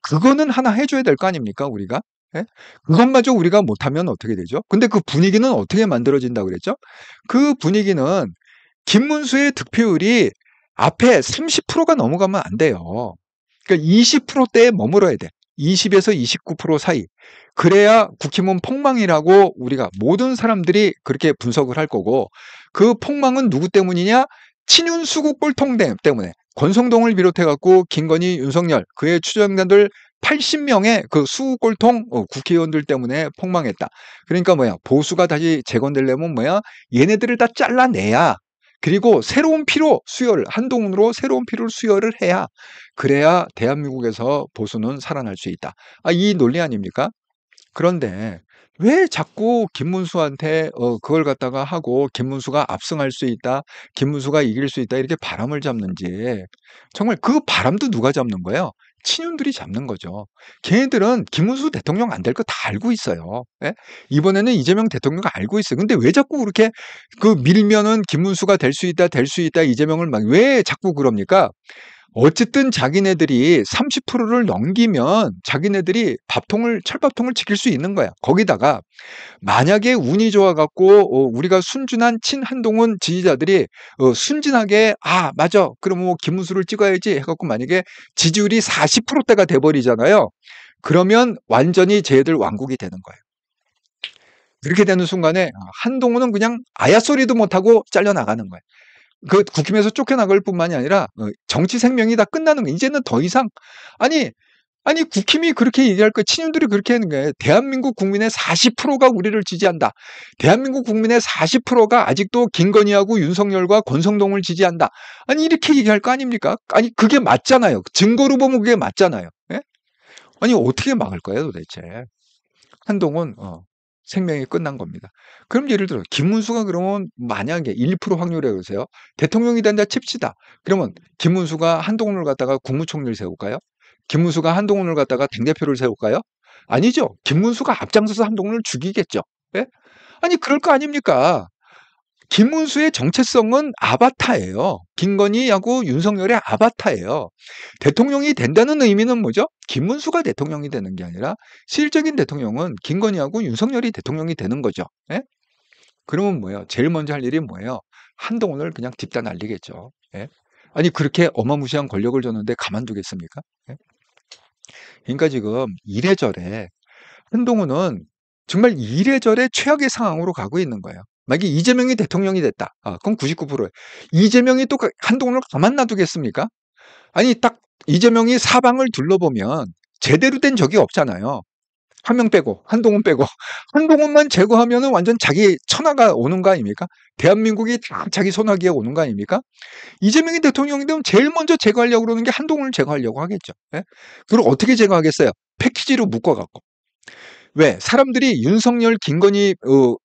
그거는 하나 해줘야 될 거 아닙니까, 우리가? 예? 그것마저 우리가 못하면 어떻게 되죠? 근데 그 분위기는 어떻게 만들어진다고 그랬죠? 그 분위기는 김문수의 득표율이 앞에 30%가 넘어가면 안 돼요. 그러니까 20%대에 머물어야 돼. 20에서 29% 사이. 그래야 국힘은 폭망이라고 우리가 모든 사람들이 그렇게 분석을 할 거고 그 폭망은 누구 때문이냐? 친윤 수구 꼴통 때문에 권성동을 비롯해 갖고 김건희, 윤석열 그의 추정자들 80명의 그 수구 꼴통 국회의원들 때문에 폭망했다. 그러니까 뭐야? 보수가 다시 재건되려면 뭐야? 얘네들을 다 잘라내야 그리고 새로운 피로 수혈, 한동훈으로 새로운 피를 수혈을 해야 그래야 대한민국에서 보수는 살아날 수 있다. 이 논리 아닙니까? 그런데 왜 자꾸 김문수한테 그걸 갖다가 하고 김문수가 압승할 수 있다, 김문수가 이길 수 있다 이렇게 바람을 잡는지 정말 그 바람도 누가 잡는 거예요? 친윤들이 잡는 거죠. 걔네들은 김문수 대통령 안 될 거 다 알고 있어요. 예? 이번에는 이재명 대통령 알고 있어요. 근데 왜 자꾸 그렇게 그 밀면은 김문수가 될 수 있다, 될 수 있다 이재명을 막 왜 자꾸 그럽니까? 어쨌든 자기네들이 30%를 넘기면 자기네들이 철밥통을 지킬 수 있는 거야. 거기다가 만약에 운이 좋아갖고 우리가 순진한 친한동훈 지지자들이 순진하게 맞아 그럼 뭐 김문수를 찍어야지 해갖고 만약에 지지율이 40%대가 돼버리잖아요. 그러면 완전히 쟤들 왕국이 되는 거예요. 그렇게 되는 순간에 한동훈은 그냥 아야 소리도 못하고 잘려나가는 거예요. 그 국힘에서 쫓겨나갈 뿐만이 아니라 정치 생명이 다 끝나는 거예요. 이제는 더 이상 아니 국힘이 그렇게 얘기할 거예요. 친윤들이 그렇게 하는 거예요. 대한민국 국민의 40%가 우리를 지지한다. 대한민국 국민의 40%가 아직도 김건희하고 윤석열과 권성동을 지지한다. 아니 이렇게 얘기할 거 아닙니까? 아니 그게 맞잖아요. 증거로 보면 그게 맞잖아요. 예? 아니 어떻게 막을 거예요 도대체. 한동훈 생명이 끝난 겁니다. 그럼 예를 들어 김문수가 그러면 만약에 1% 확률에 그러세요. 대통령이 된다 칩시다. 그러면 김문수가 한동훈을 갖다가 국무총리를 세울까요? 김문수가 한동훈을 갖다가 당대표를 세울까요? 아니죠. 김문수가 앞장서서 한동훈을 죽이겠죠. 예? 아니 그럴 거 아닙니까? 김문수의 정체성은 아바타예요. 김건희하고 윤석열의 아바타예요. 대통령이 된다는 의미는 뭐죠? 김문수가 대통령이 되는 게 아니라 실질적인 대통령은 김건희하고 윤석열이 대통령이 되는 거죠. 예? 그러면 뭐예요? 제일 먼저 할 일이 뭐예요? 한동훈을 그냥 딥다 날리겠죠. 예? 아니 그렇게 어마무시한 권력을 줬는데 가만두겠습니까? 예? 그러니까 지금 이래저래 한동훈은 정말 이래저래 최악의 상황으로 가고 있는 거예요. 만약에 이재명이 대통령이 됐다. 그럼 99%예요. 이재명이 또 한동훈을 가만 놔두겠습니까? 아니 딱 이재명이 사방을 둘러보면 제대로 된 적이 없잖아요. 한 명 빼고 한동훈 빼고 한동훈만 제거하면은 완전 자기 천하가 오는 거 아닙니까? 대한민국이 다 자기 손아귀에 오는 거 아닙니까? 이재명이 대통령이 되면 제일 먼저 제거하려고 그러는 게 한동훈을 제거하려고 하겠죠. 예? 그걸 어떻게 제거하겠어요? 패키지로 묶어갖고. 왜? 사람들이 윤석열, 김건희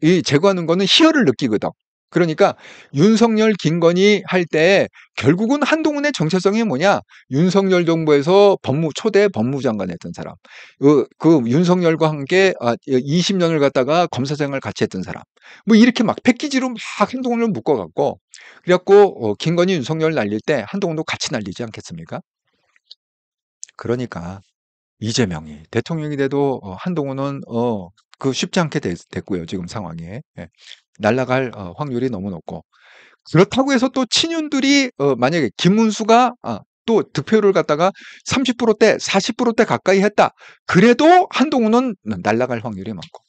이 제거하는 거는 희열을 느끼거든. 그러니까 윤석열, 김건희 할 때 결국은 한동훈의 정체성이 뭐냐? 윤석열 정부에서 초대 법무장관 했던 사람. 그 윤석열과 함께 20년을 갖다가 검사 생활 같이 했던 사람. 뭐 이렇게 막 패키지로 막 한동훈을 묶어갖고 그래갖고 김건희, 윤석열 날릴 때 한동훈도 같이 날리지 않겠습니까? 그러니까 이재명이 대통령이 돼도 한동훈은 그 쉽지 않게 됐고요. 지금 상황에. 예. 날아갈 확률이 너무 높고. 그렇다고 해서 또 친윤들이 만약에 김문수가 또 득표를 갖다가 30%대, 40%대 가까이 했다. 그래도 한동훈은 날아갈 확률이 많고.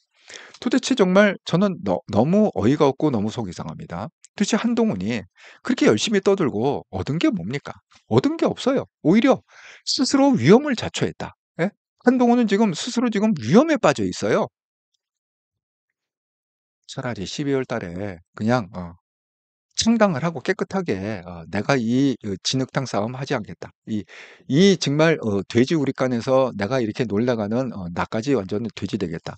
도대체 정말 저는 너무 어이가 없고 너무 속이 상합니다. 도대체 한동훈이 그렇게 열심히 떠들고 얻은 게 뭡니까? 얻은 게 없어요. 오히려 스스로 위험을 자초했다. 예? 한동훈은 지금 스스로 지금 위험에 빠져 있어요. 차라리 12월 달에 그냥 창당을 하고 깨끗하게 내가 이 진흙탕 싸움 하지 않겠다. 이 정말 돼지우리간에서 내가 이렇게 놀다가는 나까지 완전 돼지 되겠다.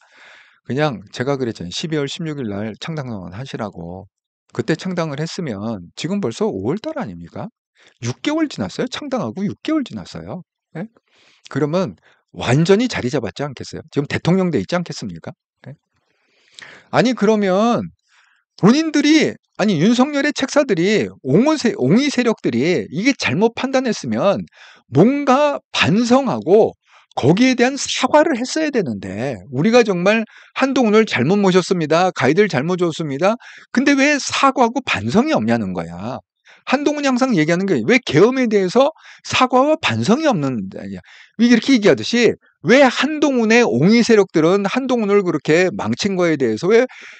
그냥 제가 그랬잖아요. 12월 16일 날 창당선언 하시라고. 그때 창당을 했으면 지금 벌써 5월 달 아닙니까? 6개월 지났어요. 창당하고 6개월 지났어요. 예? 그러면 완전히 자리 잡았지 않겠어요? 지금 대통령 돼 있지 않겠습니까? 예? 아니 그러면 본인들이 아니 윤석열의 책사들이 옹의 세력들이 이게 잘못 판단했으면 뭔가 반성하고 거기에 대한 사과를 했어야 되는데 우리가 정말 한동훈을 잘못 모셨습니다. 가이드를 잘못 줬습니다. 근데 왜 사과하고 반성이 없냐는 거야. 한동훈이 항상 얘기하는 게 왜 계엄에 대해서 사과와 반성이 없는 아니야. 이렇게 얘기하듯이 왜 한동훈의 옹의 세력들은 한동훈을 그렇게 망친 거에 대해서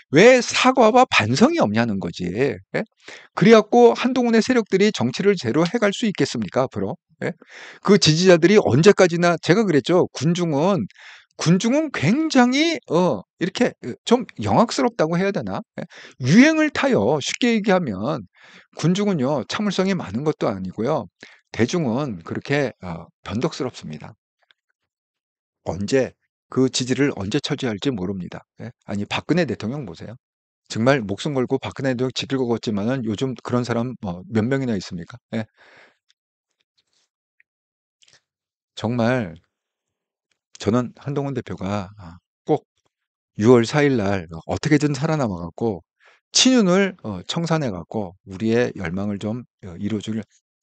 왜 사과와 반성이 없냐는 거지. 예? 그래갖고 한동훈의 세력들이 정치를 제대로 해갈 수 있겠습니까, 앞으로? 예? 그 지지자들이 언제까지나 제가 그랬죠. 군중은 굉장히 이렇게 좀 영악스럽다고 해야 되나? 예? 유행을 타요. 쉽게 얘기하면 군중은요 참을성이 많은 것도 아니고요. 대중은 그렇게 변덕스럽습니다. 언제 그 지지를 언제 처지할지 모릅니다. 예? 아니 박근혜 대통령 보세요. 정말 목숨 걸고 박근혜 대통령 지킬 것 같지만은 요즘 그런 사람 몇 명이나 있습니까? 예? 정말 저는 한동훈 대표가 꼭 6월 4일 날 어떻게든 살아남아 갖고 친윤을 청산해 갖고 우리의 열망을 좀 이루어줄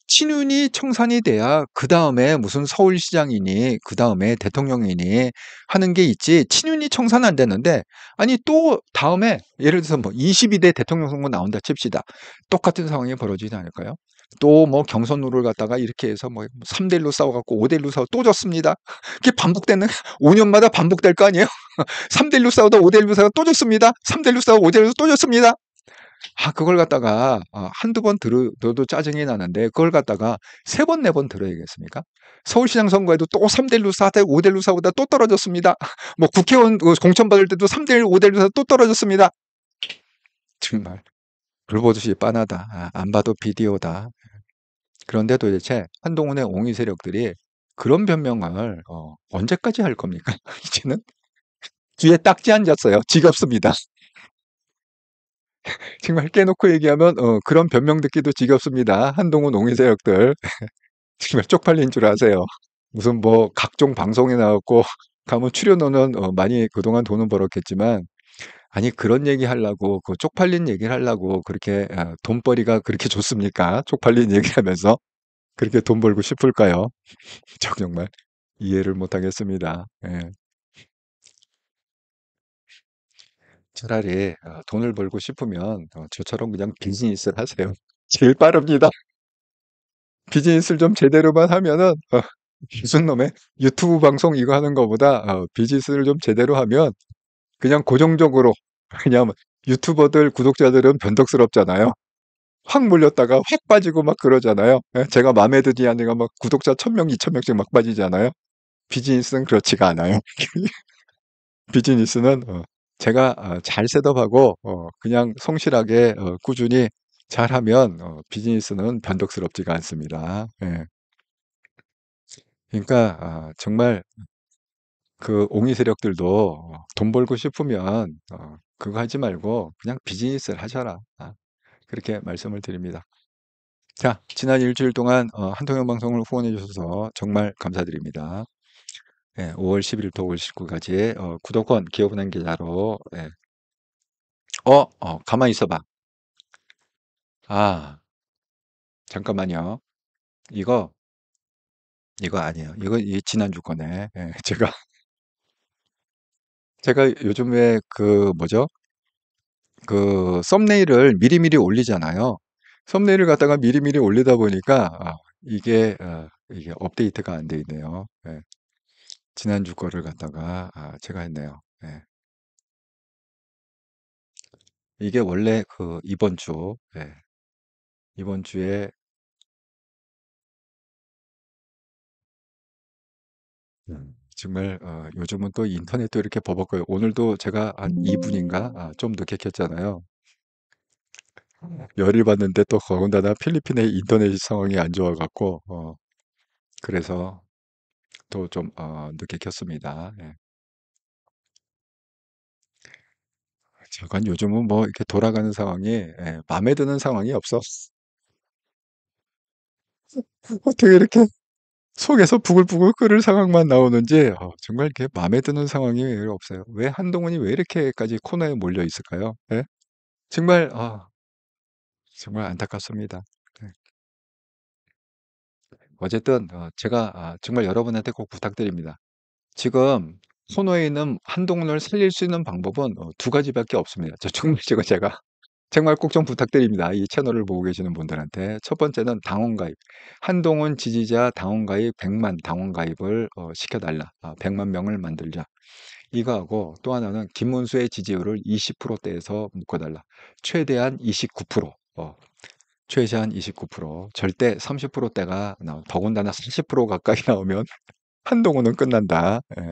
친윤이 청산이 돼야 그다음에 무슨 서울시장이니 그다음에 대통령이니 하는 게 있지 친윤이 청산 안 되는데 아니 또 다음에 예를 들어서 뭐 22대 대통령 선거 나온다 칩시다. 똑같은 상황이 벌어지지 않을까요? 또 뭐 경선룰을 갖다가 이렇게 해서 뭐 3대 1로 싸워 갖고 5대 1로 싸워 또 졌습니다. 그게 반복되는 5년마다 반복될 거 아니에요? 3대 1로 싸우다 5대 1로 싸워 또 졌습니다. 3대 1로 싸워 5대 1로 또 졌습니다. 그걸 갖다가 한두 번 들어도 짜증이 나는데 그걸 갖다가 세 번, 네 번 들어야겠습니까? 서울시장 선거에도 또 3대 1로 4대 5대 1로 싸우다 또 떨어졌습니다. 뭐 국회의원 공천 받을 때도 3대 1, 5대 1로 싸워 또 떨어졌습니다. 정말 불 보듯이 빤하다. 안 봐도 비디오다. 그런데 도대체 한동훈의 옹의 세력들이 그런 변명을 언제까지 할 겁니까? 이제는 뒤에 딱지 앉았어요. 지겹습니다. 정말 깨놓고 얘기하면 그런 변명 듣기도 지겹습니다. 한동훈 옹의 세력들 정말 쪽팔린 줄 아세요. 무슨 뭐 각종 방송에 나왔고 가면 출연료는 많이 그동안 돈은 벌었겠지만 아니 그런 얘기 하려고 그 쪽팔린 얘기를 하려고 그렇게 돈벌이가 그렇게 좋습니까? 쪽팔린 얘기하면서 그렇게 돈 벌고 싶을까요? 저 정말 이해를 못 하겠습니다. 예. 차라리 돈을 벌고 싶으면 저처럼 그냥 비즈니스를 하세요. 제일 빠릅니다. 비즈니스를 좀 제대로만 하면은 무슨 놈의 유튜브 방송 이거 하는 거보다 비즈니스를 좀 제대로 하면 그냥 고정적으로 그냥 유튜버들 구독자들은 변덕스럽잖아요. 확 몰렸다가 확 빠지고 막 그러잖아요. 예, 제가 마음에 드지 않으니까 막 구독자 1000명, 2000명씩 막 빠지잖아요. 비즈니스는 그렇지가 않아요. 비즈니스는 제가 잘 셋업하고 그냥 성실하게 꾸준히 잘하면 비즈니스는 변덕스럽지가 않습니다. 예. 그러니까 정말 그 옹이 세력들도 돈 벌고 싶으면 그거 하지 말고 그냥 비즈니스를 하셔라. 그렇게 말씀을 드립니다. 자, 지난 일주일 동안 한통영 방송을 후원해 주셔서 정말 감사드립니다. 예, 5월 11일부터 5월 19일까지 구독권 기업은행 계좌로 예. 가만히 있어봐. 잠깐만요. 이거 아니에요. 이게 지난주 거네. 예, 제가 요즘에 그 뭐죠? 그 썸네일을 미리미리 올리잖아요. 썸네일을 갖다가 미리미리 올리다 보니까 이게 업데이트가 안 돼 있네요. 예, 지난주 거를 갖다가 제가 했네요. 예. 이게 원래 그 예, 이번 주에 정말 요즘은 또 인터넷도 이렇게 버벅거요. 오늘도 제가 한 2분인가 좀 늦게 켰잖아요. 열을 받는데 또 더군다나 필리핀의 인터넷 상황이 안 좋아갖고, 그래서 또 좀, 늦게 켰습니다. 예. 잠깐 요즘은 뭐 이렇게 돌아가는 상황이, 예, 마음에 드는 상황이 없어. 어떻게 이렇게 속에서 부글부글 끓을 상황만 나오는지, 정말 이렇게 마음에 드는 상황이 왜 없어요. 왜 한동훈이 왜 이렇게까지 코너에 몰려 있을까요? 예? 정말, 정말 안타깝습니다. 네. 어쨌든, 제가 정말 여러분한테 꼭 부탁드립니다. 지금 코너에 있는 한동훈을 살릴 수 있는 방법은 두 가지밖에 없습니다. 정말 제가 정말 꼭 좀 부탁드립니다. 이 채널을 보고 계시는 분들한테. 첫 번째는 당원 가입. 한동훈 지지자 당원 가입 100만 당원 가입을 시켜달라. 100만 명을 만들자. 이거하고 또 하나는 김문수의 지지율을 20%대에서 묶어달라. 최대한 29%. 최대한 29%. 절대 30%대가 더군다나 40% 가까이 나오면 한동훈은 끝난다. 예,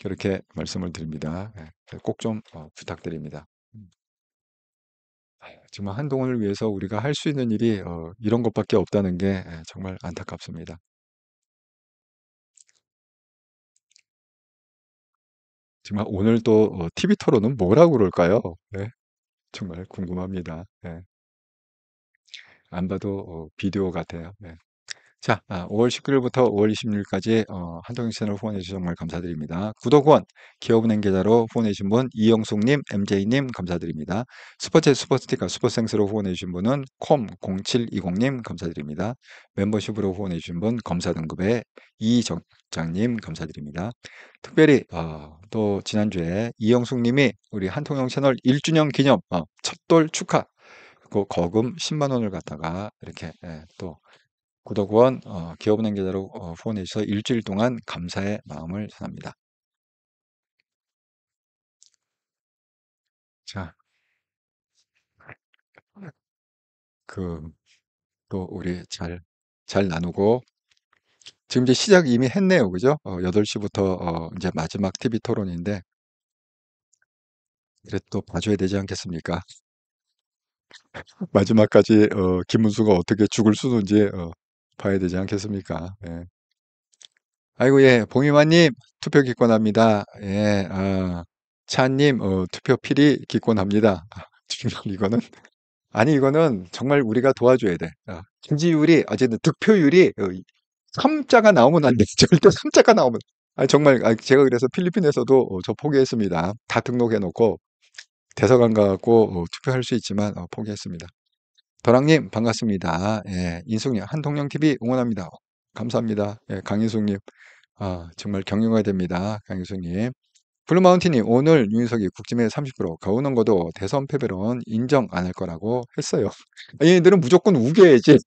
그렇게 말씀을 드립니다. 예, 꼭 좀 부탁드립니다. 음. 정말 한동훈을 위해서 우리가 할 수 있는 일이 이런 것밖에 없다는 게 정말 안타깝습니다. 정말 오늘 또 TV 토론은 뭐라고 그럴까요? 네, 정말 궁금합니다. 네, 안 봐도 비디오 같아요. 네. 자, 5월 19일부터 5월 26일까지 한동영 채널 후원해 주셔서 정말 감사드립니다. 구독, 기업은행 계좌로 후원해 주신 분 이영숙님, MJ님 감사드립니다. 슈퍼챗, 슈퍼스티커, 슈퍼생스로 후원해 주신 분은 콤0720님 감사드립니다. 멤버십으로 후원해 주신 분 검사 등급의 이정장님 감사드립니다. 특별히 또 지난주에 이영숙님이 우리 한통영 채널 1주년 기념 첫돌 축하 그 거금 10만 원을 갖다가 이렇게 또 구독원 기업은행 계좌로 후원해 주셔서 일주일 동안 감사의 마음을 전합니다. 자, 그 또 우리 잘 나누고 지금 이제 시작 이미 했네요. 그죠? 8시부터 이제 마지막 TV 토론인데 그래도 또 봐줘야 되지 않겠습니까? 마지막까지 김문수가 어떻게 죽을 쏘는지 봐야 되지 않겠습니까? 예. 아이고 예, 봉이마님 투표 기권합니다. 예, 차님 투표 필히 기권합니다. 이거는 아니 이거는 정말 우리가 도와줘야 돼. 지지율이 어쨌든 득표율이 3자가 나오면 안 돼. 절대 3자가 나오면. 아니 정말 제가 그래서 필리핀에서도 저 포기했습니다. 다 등록해 놓고 대사관 가갖고 투표할 수 있지만 포기했습니다. 도랑님 반갑습니다. 예, 인숙님 한통령 TV 응원합니다. 감사합니다. 예, 강인숙님 정말 경영해야 됩니다. 강인숙님. 블루마운틴이 오늘 윤석이 국짐의 30% 가오는거도 대선 패배론 인정 안 할 거라고 했어요. 얘네들은 무조건 우겨야지.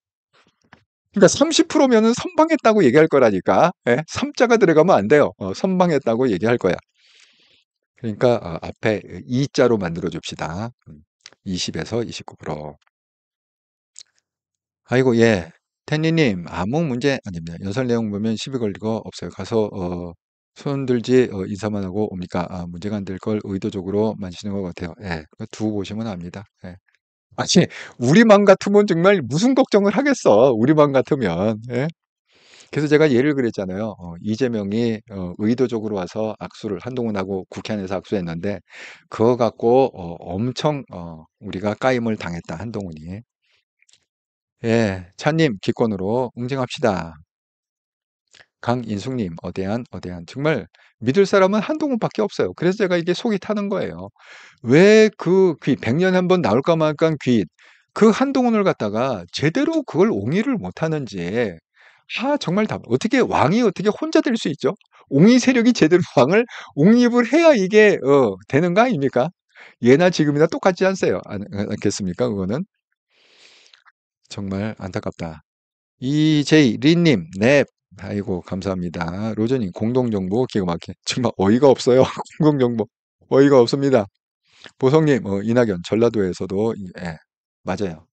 그러니까 30%면은 선방했다고 얘기할 거라니까. 예? 3자가 들어가면 안 돼요. 선방했다고 얘기할 거야. 그러니까 앞에 2자로 만들어 줍시다. 20에서 29%. 아이고 예. 텐니님 아무 문제 아닙니다. 연설 내용 보면 시비 걸릴 거 없어요. 가서 손 들지 인사만 하고 옵니까? 문제가 안 될 걸 의도적으로 만지는 것 같아요. 예, 그거 두고 보시면 압니다. 예. 아니, 우리만 같으면 정말 무슨 걱정을 하겠어. 우리만 같으면. 예? 그래서 제가 예를 그랬잖아요. 이재명이 의도적으로 와서 악수를 한동훈하고 국회 안에서 악수했는데 그거 갖고 엄청 우리가 까임을 당했다. 한동훈이. 예, 차님 기권으로 응징합시다. 강인숙님, 어대한. 정말 믿을 사람은 한동훈밖에 없어요. 그래서 제가 이게 속이 타는 거예요. 왜 그 귀, 100년에 한 번 나올까 말까 귀, 그 한동훈을 갖다가 제대로 그걸 옹의를 못하는지, 정말 어떻게, 왕이 어떻게 혼자 될 수 있죠? 옹의 세력이 제대로 왕을 옹립을 해야 이게, 되는 거 아닙니까? 예나 지금이나 똑같지 않겠습니까? 그거는? 정말 안타깝다. 이제이 리님, 네. 아이고, 감사합니다. 로저님, 공동정보 기가 막혀. 정말 어이가 없어요. 공동정보. 어이가 없습니다. 보성님, 이낙연, 전라도에서도, 예, 맞아요.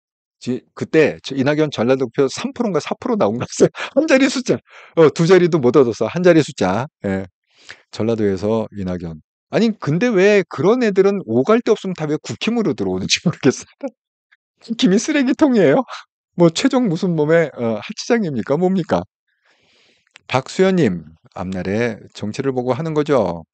그때, 이낙연 전라도표 3%인가 4% 나온 거 같어요. 한 자리 숫자. 두 자리도 못 얻었어. 한 자리 숫자. 예, 전라도에서 이낙연. 아니, 근데 왜 그런 애들은 오갈 데 없으면 다 왜 국힘으로 들어오는지 모르겠어요. 김이 쓰레기통이에요? 뭐 최종 무슨 몸의 하치장입니까? 뭡니까? 박수현님, 앞날에 정치를 보고 하는 거죠.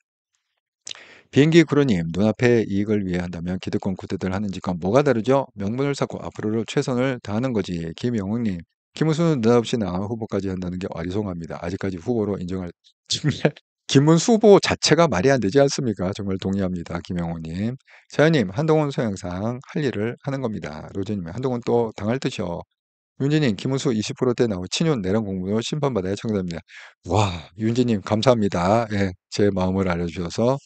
비행기 구로님, 눈앞의 이익을 위해 한다면 기득권 구태들 하는 짓과 뭐가 다르죠? 명분을 쌓고 앞으로 최선을 다하는 거지. 김영웅님, 김문수는 느닷없이 나 후보까지 한다는 게 아리송합니다. 아직까지 후보로 인정할 정말 김문수 후보 자체가 말이 안 되지 않습니까? 정말 동의합니다. 김영웅님, 사연님, 한동훈 소양상 할 일을 하는 겁니다. 로즈님, 한동훈 또 당할 듯이요. 윤지님, 김문수 20%대 나오 친윤 내란 공무로 심판받아야 청구합니다. 와, 윤지님 감사합니다. 예, 제 마음을 알려주셔서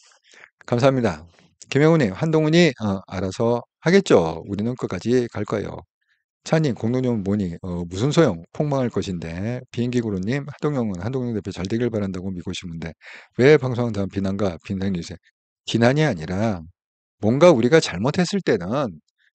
감사합니다. 김영훈님, 한동훈이 알아서 하겠죠. 우리는 끝까지 갈 거예요. 차님, 공동정은 뭐니? 무슨 소용? 폭망할 것인데. 비행기구루님, 한동훈 대표 잘 되길 바란다고 믿고 싶은데 왜 방송한다는 비난과 빈정 유세? 비난이 아니라 뭔가 우리가 잘못했을 때는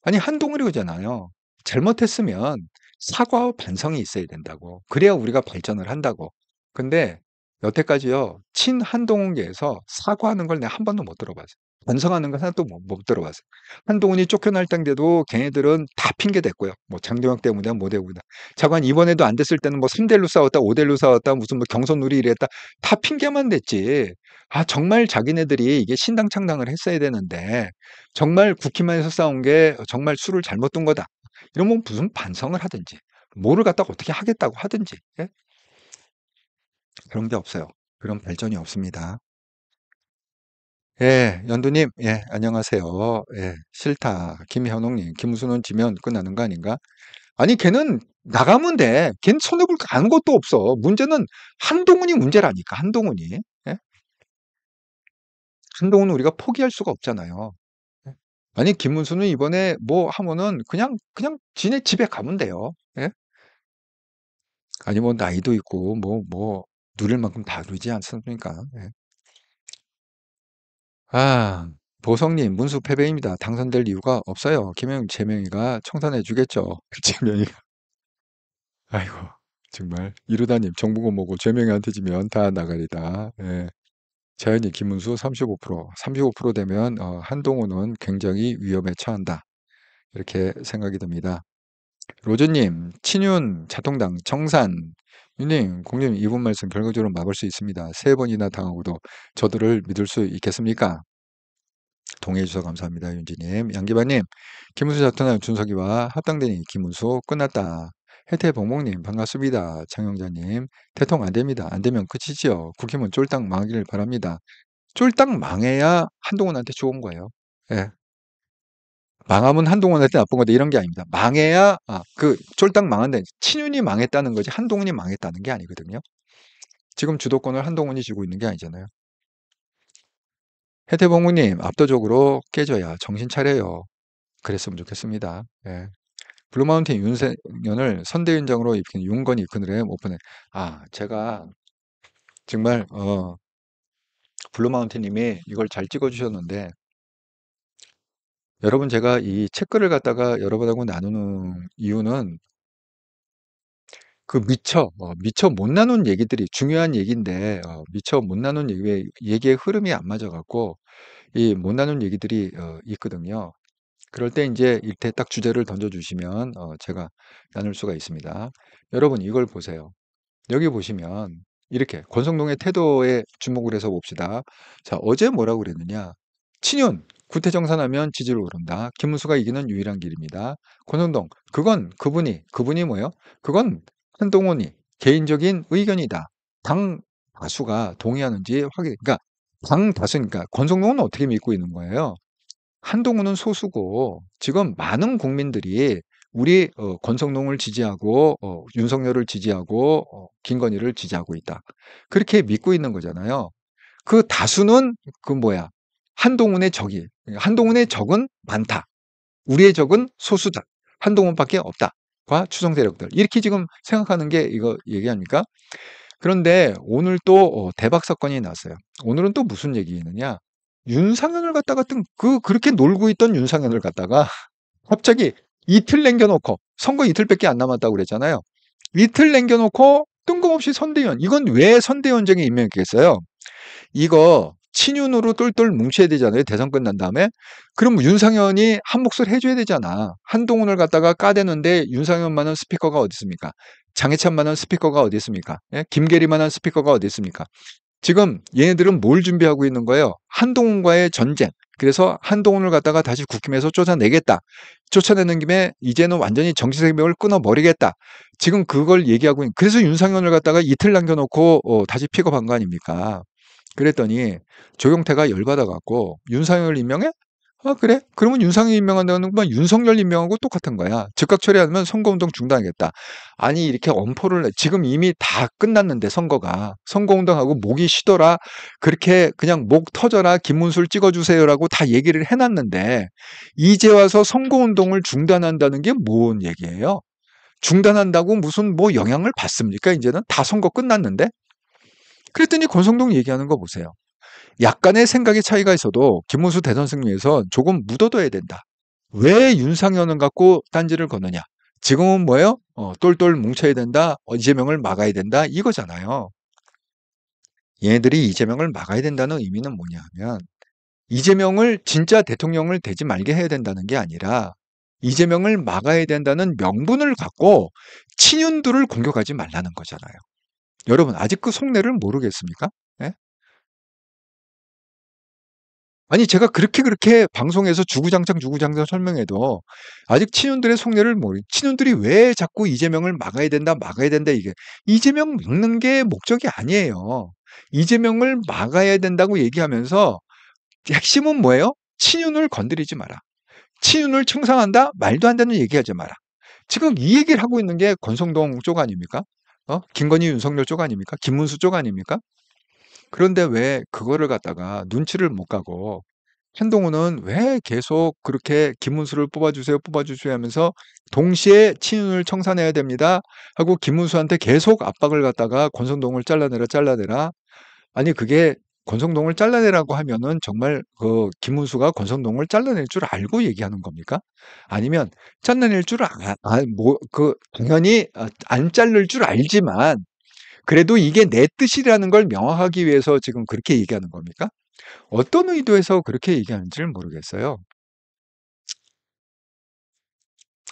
아니 한동훈이잖아요. 잘못했으면 사과와 반성이 있어야 된다고. 그래야 우리가 발전을 한다고. 근데 여태까지요. 친한동훈계에서 사과하는 걸 내가 한 번도 못 들어봤어요. 반성하는 건 하나도 못 들어봤어요. 한동훈이 쫓겨날 당대도 걔네들은 다 핑계 댔고요. 뭐 장동혁 때문에 뭐 때문에. 자관 이번에도 안 됐을 때는 뭐 3대 1로 싸웠다, 5대 1로 싸웠다, 무슨 뭐 경선 누리 이랬다. 다 핑계만 댔지. 아, 정말 자기네들이 이게 신당 창당을 했어야 되는데 정말 국힘만에서 싸운 게 정말 수를 잘못 둔 거다. 이러면 무슨 반성을 하든지 뭐를 갖다가 어떻게 하겠다고 하든지 예? 그런 게 없어요. 그런 발전이 없습니다. 예, 연두님, 예, 안녕하세요. 예, 싫다. 김현웅님, 김무수는 지면 끝나는 거 아닌가? 아니, 걔는 나가면 돼. 걔는 손해볼 거 아무것도 없어. 문제는 한동훈이 문제라니까, 한동훈이. 예? 한동훈은 우리가 포기할 수가 없잖아요. 예? 아니, 김문수는 이번에 뭐 하면은 그냥 지네 집에 가면 돼요. 예? 아니, 뭐 나이도 있고, 누릴 만큼 다 누리지 않습니까? 예. 아, 보성님, 문수 패배입니다. 당선될 이유가 없어요. 재명이가 청산해 주겠죠. 재명이가. 아이고, 정말. 이루다님, 정부고 뭐고 재명이한테 지면 다 나가리다. 예. 자연이 김문수 35%, 35% 되면 한동훈은 굉장히 위험에 처한다. 이렇게 생각이 듭니다. 로즈님, 친윤, 자통당, 정산. 유님, 공님 이분 말씀 결과적으로 막을 수 있습니다. 3번이나 당하고도 저들을 믿을 수 있겠습니까? 동의해 주셔서 감사합니다. 윤지님. 양기바님, 김문수 자통당 준석이와 합당되니 김문수 끝났다. 혜태봉봉님 반갑습니다. 장영자님, 대통 안 됩니다. 안 되면 끝이지요. 국힘은 쫄딱 망하기를 바랍니다. 쫄딱 망해야 한동훈한테 좋은 거예요. 예. 망하면 한동훈한테 나쁜 건데 이런 게 아닙니다. 망해야 그 쫄딱 망한다. 친윤이 망했다는 거지 한동훈이 망했다는 게 아니거든요. 지금 주도권을 한동훈이 쥐고 있는 게 아니잖아요. 혜태봉우님 압도적으로 깨져야 정신 차려요. 그랬으면 좋겠습니다. 예. 블루마운틴 윤석열을 선대위원장으로 입힌 윤건희 그늘에 못 보내. 제가 정말 블루마운틴님이 이걸 잘 찍어주셨는데 여러분 제가 이 책글을 갖다가 여러분하고 나누는 이유는 그 미처 못 나눈 얘기들이 중요한 얘기인데 미처 못 나눈 얘기의 흐름이 안 맞아갖고 이 못 나눈 얘기들이 있거든요. 그럴 때 이제 이때 딱 주제를 던져주시면 제가 나눌 수가 있습니다. 여러분 이걸 보세요. 여기 보시면 이렇게 권성동의 태도에 주목을 해서 봅시다. 자, 어제 뭐라고 그랬느냐? 친윤, 구태정산하면 지지를 오른다. 김문수가 이기는 유일한 길입니다. 권성동, 그분이 뭐예요? 그건 한동훈이 개인적인 의견이다. 당 다수가 동의하는지 확인. 그러니까 당 다수니까 권성동은 어떻게 믿고 있는 거예요? 한동훈은 소수고 지금 많은 국민들이 우리 권성동을 지지하고 윤석열을 지지하고 김건희를 지지하고 있다. 그렇게 믿고 있는 거잖아요. 그 다수는 그 뭐야? 한동훈의 적은 많다. 우리의 적은 소수다. 한동훈밖에 없다. 과 추정 세력들. 이렇게 지금 생각하는 게 이거 얘기합니까? 그런데 오늘 또 대박 사건이 났어요. 오늘은 또 무슨 얘기느냐? 윤상현을 갖다가 그렇게 놀고 있던 윤상현을 갖다가 갑자기 이틀 남겨놓고 선거 이틀밖에 안 남았다고 그랬잖아요. 이틀 남겨놓고 뜬금없이 선대위원. 이건 왜 선대위원장에 임명했겠어요? 이거 친윤으로 똘똘 뭉쳐야 되잖아요. 대선 끝난 다음에. 그럼 윤상현이 한 몫을 해줘야 되잖아. 한동훈을 갖다가 까대는데 윤상현만한 스피커가 어디 있습니까? 장해찬만한 스피커가 어디 있습니까? 예? 김계리만한 스피커가 어디 있습니까? 지금 얘네들은 뭘 준비하고 있는 거예요? 한동훈과의 전쟁. 그래서 한동훈을 갖다가 다시 국힘에서 쫓아내겠다. 쫓아내는 김에 이제는 완전히 정치 생명을 끊어버리겠다. 지금 그걸 얘기하고 그래서 윤상현을 갖다가 이틀 남겨놓고 다시 픽업한 거 아닙니까? 그랬더니 조경태가 열받아 갖고 윤상현을 임명해? 아 그래? 그러면 윤상현 임명한다는 건 윤석열 임명하고 똑같은 거야. 즉각 처리하면 선거운동 중단하겠다. 아니 이렇게 엄포를 지금 이미 다 끝났는데 선거가. 선거운동하고 목이 쉬더라. 그렇게 그냥 목 터져라 김문수를 찍어주세요라고 다 얘기를 해놨는데 이제 와서 선거운동을 중단한다는 게 뭔 얘기예요? 중단한다고 무슨 뭐 영향을 받습니까? 이제는 다 선거 끝났는데? 그랬더니 권성동 얘기하는 거 보세요. 약간의 생각의 차이가 있어도 김문수 대선 승리에서 조금 묻어둬야 된다. 왜 윤상현을 갖고 딴지를 거느냐? 지금은 뭐예요? 똘똘 뭉쳐야 된다. 이재명을 막아야 된다. 이거잖아요. 얘네들이 이재명을 막아야 된다는 의미는 뭐냐 하면 이재명을 진짜 대통령을 되지 말게 해야 된다는 게 아니라 이재명을 막아야 된다는 명분을 갖고 친윤들을 공격하지 말라는 거잖아요. 여러분 아직 그 속내를 모르겠습니까? 예? 아니 제가 그렇게 방송에서 주구장창 설명해도 아직 친윤들의 속내를 친윤들이 왜 자꾸 이재명을 막아야 된다 이게 이재명 막는 게 목적이 아니에요. 이재명을 막아야 된다고 얘기하면서 핵심은 뭐예요? 친윤을 건드리지 마라. 친윤을 청산한다? 말도 안 되는 얘기하지 마라. 지금 이 얘기를 하고 있는 게 권성동 쪽 아닙니까? 김건희 윤석열 쪽 아닙니까? 김문수 쪽 아닙니까? 그런데 왜 그거를 갖다가 눈치를 못 가고 한동훈은 왜 계속 그렇게 김문수를 뽑아주세요 하면서 동시에 친윤을 청산해야 됩니다 하고 김문수한테 계속 압박을 갖다가 권성동을 잘라내라. 아니 그게 권성동을 잘라내라고 하면은 정말 그 김문수가 권성동을 잘라낼 줄 알고 얘기하는 겁니까? 아니면 잘라낼 줄 당연히 안 자를 줄 알지만 그래도 이게 내 뜻이라는 걸 명확하기 위해서 지금 그렇게 얘기하는 겁니까? 어떤 의도에서 그렇게 얘기하는지를 모르겠어요.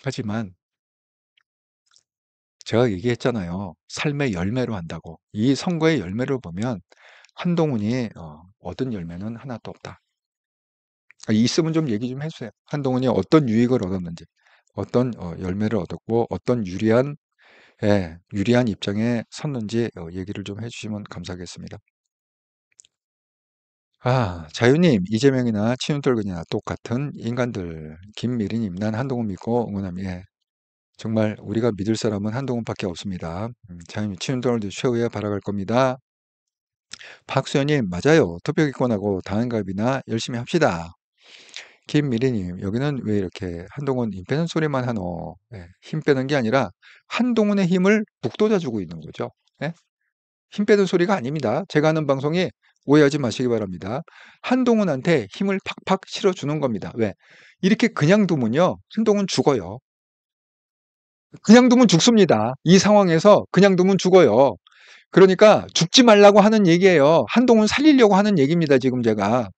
하지만 제가 얘기했잖아요. 삶의 열매로 한다고. 이 선거의 열매를 보면 한동훈이 얻은 열매는 하나도 없다. 있으면 좀 얘기 좀 해주세요. 한동훈이 어떤 유익을 얻었는지, 어떤 열매를 얻었고, 어떤 유리한 입장에 섰는지 얘기를 좀 해주시면 감사하겠습니다. 자유님, 이재명이나 친윤떨그이나 똑같은 인간들. 김미리님, 난 한동훈 믿고 응원합니다. 예, 정말 우리가 믿을 사람은 한동훈밖에 없습니다. 자유님, 친윤떨그 최후에 바라갈 겁니다. 박수현님, 맞아요. 투표기권하고 당원가입이나 열심히 합시다. 김미리님, 여기는 왜 이렇게 한동훈 힘 빼는 소리만 하노? 예, 힘 빼는 게 아니라 한동훈의 힘을 북돋아주고 있는 거죠. 예? 힘 빼는 소리가 아닙니다. 제가 하는 방송이 오해하지 마시기 바랍니다. 한동훈한테 힘을 팍팍 실어주는 겁니다. 왜? 이렇게 그냥 두면요. 한동훈 죽어요. 그냥 두면 죽습니다. 이 상황에서 그냥 두면 죽어요. 그러니까 죽지 말라고 하는 얘기예요. 한동훈 살리려고 하는 얘기입니다. 지금 제가.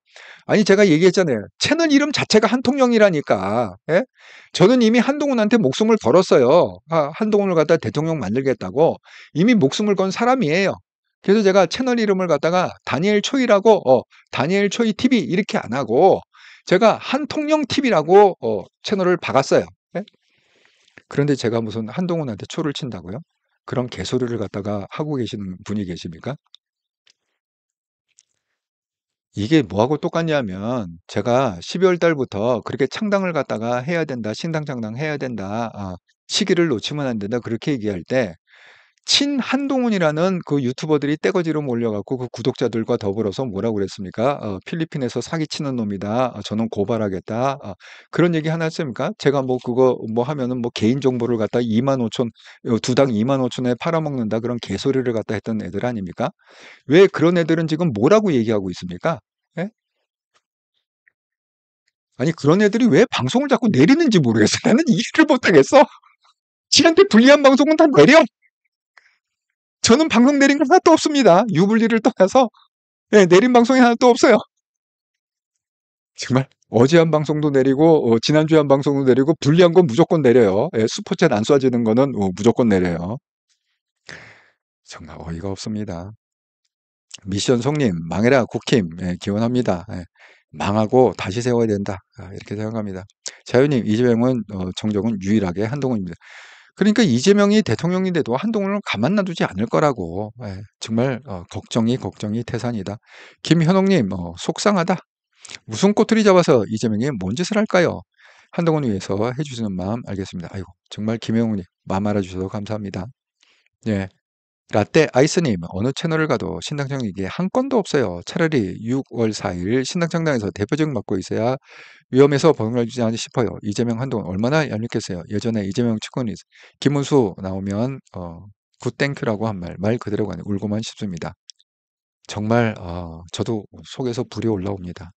아니 제가 얘기했잖아요. 채널 이름 자체가 한통령이라니까. 예? 저는 이미 한동훈한테 목숨을 걸었어요. 한동훈을 갖다 대통령 만들겠다고 이미 목숨을 건 사람이에요. 그래서 제가 채널 이름을 갖다가 다니엘 초이라고 다니엘 초이 TV 이렇게 안 하고 제가 한통령 TV라고 채널을 박았어요. 예? 그런데 제가 무슨 한동훈한테 초를 친다고요? 그런 개소리를 갖다가 하고 계시는 분이 계십니까? 이게 뭐하고 똑같냐면 제가 12월 달부터 그렇게 창당을 갖다가 해야 된다. 신당 창당해야 된다. 시기를 놓치면 안 된다. 그렇게 얘기할 때 친한동훈이라는 그 유튜버들이 떼거지로 몰려갖고 그 구독자들과 더불어서 뭐라고 그랬습니까? 필리핀에서 사기치는 놈이다. 저는 고발하겠다. 그런 얘기 하나 했습니까? 제가 뭐 그거 뭐 하면은 뭐 개인정보를 갖다 25,000, 두당 25,000에 팔아먹는다. 그런 개소리를 갖다 했던 애들 아닙니까? 왜 그런 애들은 지금 뭐라고 얘기하고 있습니까? 예? 아니 그런 애들이 왜 방송을 자꾸 내리는지 모르겠어. 나는 이해를 못하겠어. 지한테 불리한 방송은 다 내려. 저는 방송 내린 거 하나도 없습니다. 유불리를 떠나서 예, 내린 방송이 하나 또 없어요. 정말 어제 한 방송도 내리고 지난주에 한 방송도 내리고 불리한 건 무조건 내려요. 예, 슈퍼챗 안 쏴지는 거는 무조건 내려요. 정말 어이가 없습니다. 미션 성님, 망해라 국힘, 예, 기원합니다. 예, 망하고 다시 세워야 된다. 이렇게 생각합니다. 자유님, 이재명은 정적은 유일하게 한동훈입니다. 그러니까 이재명이 대통령이 돼도 한동훈을 가만 놔두지 않을 거라고. 예, 정말 걱정이 태산이다. 김현옥님, 속상하다. 무슨 꼬투리 잡아서 이재명이 뭔 짓을 할까요? 한동훈을 위해서 해주시는 마음 알겠습니다. 아이고, 정말 김영훈님, 마음 알아주셔서 감사합니다. 예. 라떼 아이스님, 어느 채널을 가도 신당정 이게 한 건도 없어요. 차라리 6월 4일 신당정당에서 대표직 맡고 있어야 위험해서 벗어나지 않으 싶어요. 이재명 한동훈 얼마나 얄밉겠어요. 예전에 이재명 측근이 김문수 나오면 굿땡큐라고 한 말 그대로 가네. 울고만 싶습니다. 정말 저도 속에서 불이 올라옵니다.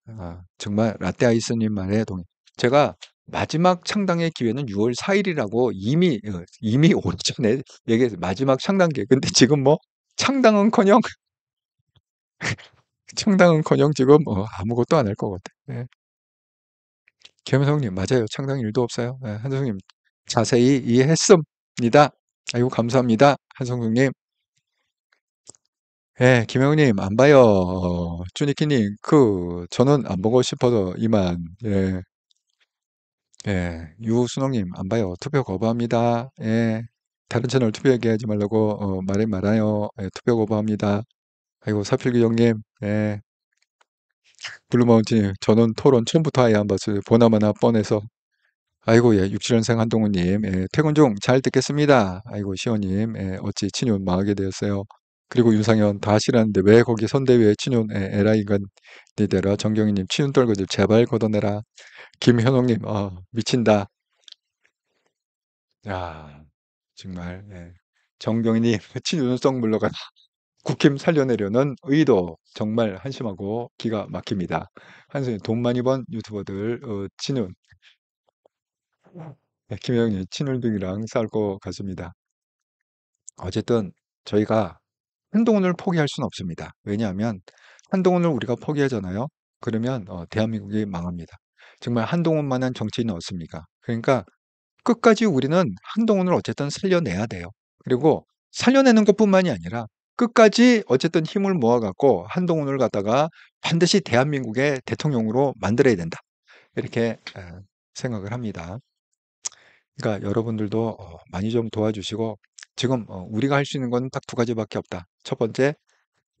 정말 라떼 아이스님 말에 동의. 제가 마지막 창당의 기회는 6월 4일이라고 이미 오전에 얘기해서 마지막 창당 기회. 근데 지금 뭐 창당은커녕 창당은커녕 지금 아무것도 안 할 것 같아. 예. 김현성님 맞아요. 창당 일도 없어요. 예, 한성님 자세히 이해했습니다. 아이고 감사합니다. 한성님. 예, 김영님 안 봐요. 쭈니키님 저는 안 보고 싶어서 이만. 예. 예, 유순홍님, 안 봐요. 투표 거부합니다. 예, 다른 채널 투표 얘기하지 말라고, 말이 많아요. 예, 투표 거부합니다. 아이고, 사필규정님, 예, 블루마운틴님, 저는 토론 처음부터 아예 안 봤어요. 보나마나 뻔해서. 아이고, 예, 67년생 한동훈님, 예, 퇴근 중 잘 듣겠습니다. 아이고, 시원님, 예, 어찌 친윤 망하게 되었어요. 그리고 윤상현 다 싫었는데 왜 거기 선대위에 친윤, 에라이건 니데라 정경희님, 친윤 떨거들 제발 걷어내라. 김현옥님, 미친다. 야, 정말 정경인이 친윤성 물러가 국힘 살려내려는 의도 정말 한심하고 기가 막힙니다. 한승이 돈 많이 번 유튜버들 친윤 김영희 친윤등이랑 싸울 것 같습니다. 어쨌든 저희가 한동훈을 포기할 수는 없습니다. 왜냐하면 한동훈을 우리가 포기하잖아요. 그러면 대한민국이 망합니다. 정말 한동훈만한 정치인은 없습니까? 그러니까 끝까지 우리는 한동훈을 어쨌든 살려내야 돼요. 그리고 살려내는 것뿐만이 아니라 끝까지 어쨌든 힘을 모아갖고 한동훈을 갖다가 반드시 대한민국의 대통령으로 만들어야 된다. 이렇게 생각을 합니다. 그러니까 여러분들도 많이 좀 도와주시고 지금 우리가 할 수 있는 건 딱 두 가지밖에 없다. 첫 번째,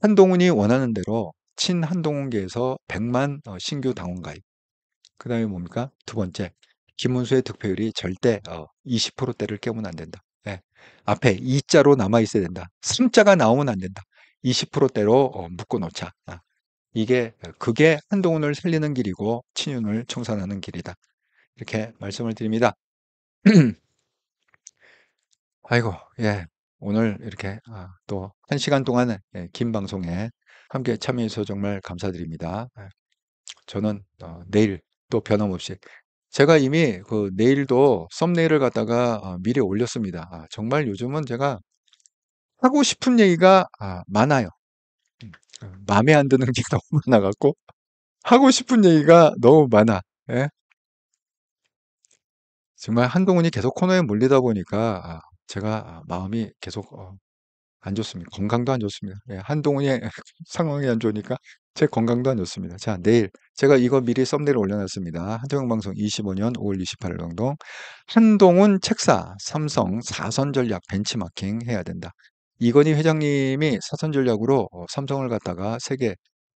한동훈이 원하는 대로 친한동훈계에서 100만 신규 당원 가입. 그 다음에 뭡니까? 두 번째, 김문수의 득표율이 절대 20%대를 깨면 안 된다. 예. 앞에 2자로 남아 있어야 된다. 3자가 나오면 안 된다. 20%대로 묶어 놓자. 그게 한동훈을 살리는 길이고 친윤을 청산하는 길이다. 이렇게 말씀을 드립니다. 아이고, 예. 오늘 이렇게 또 1시간 동안 긴 방송에 함께 참여해 주셔서 정말 감사드립니다. 저는 내일 또 변함없이 제가 이미 그 내일도 썸네일을 갖다가 미리 올렸습니다. 정말 요즘은 제가 하고 싶은 얘기가 많아요. 마음에 안 드는 게 너무 많아 갖고 하고 싶은 얘기가 너무 많아. 예? 정말 한동훈이 계속 코너에 몰리다 보니까 제가 마음이 계속 안 좋습니다. 건강도 안 좋습니다. 예, 한동훈이 상황이 안 좋으니까 제 건강도 안 좋습니다. 자, 내일 제가 이거 미리 썸네일 올려놨습니다. 한정형 방송 25년 5월 28일 방송 한동훈 책사 삼성 사선 전략 벤치마킹 해야 된다. 이건희 회장님이 사선 전략으로 삼성을 갖다가 세계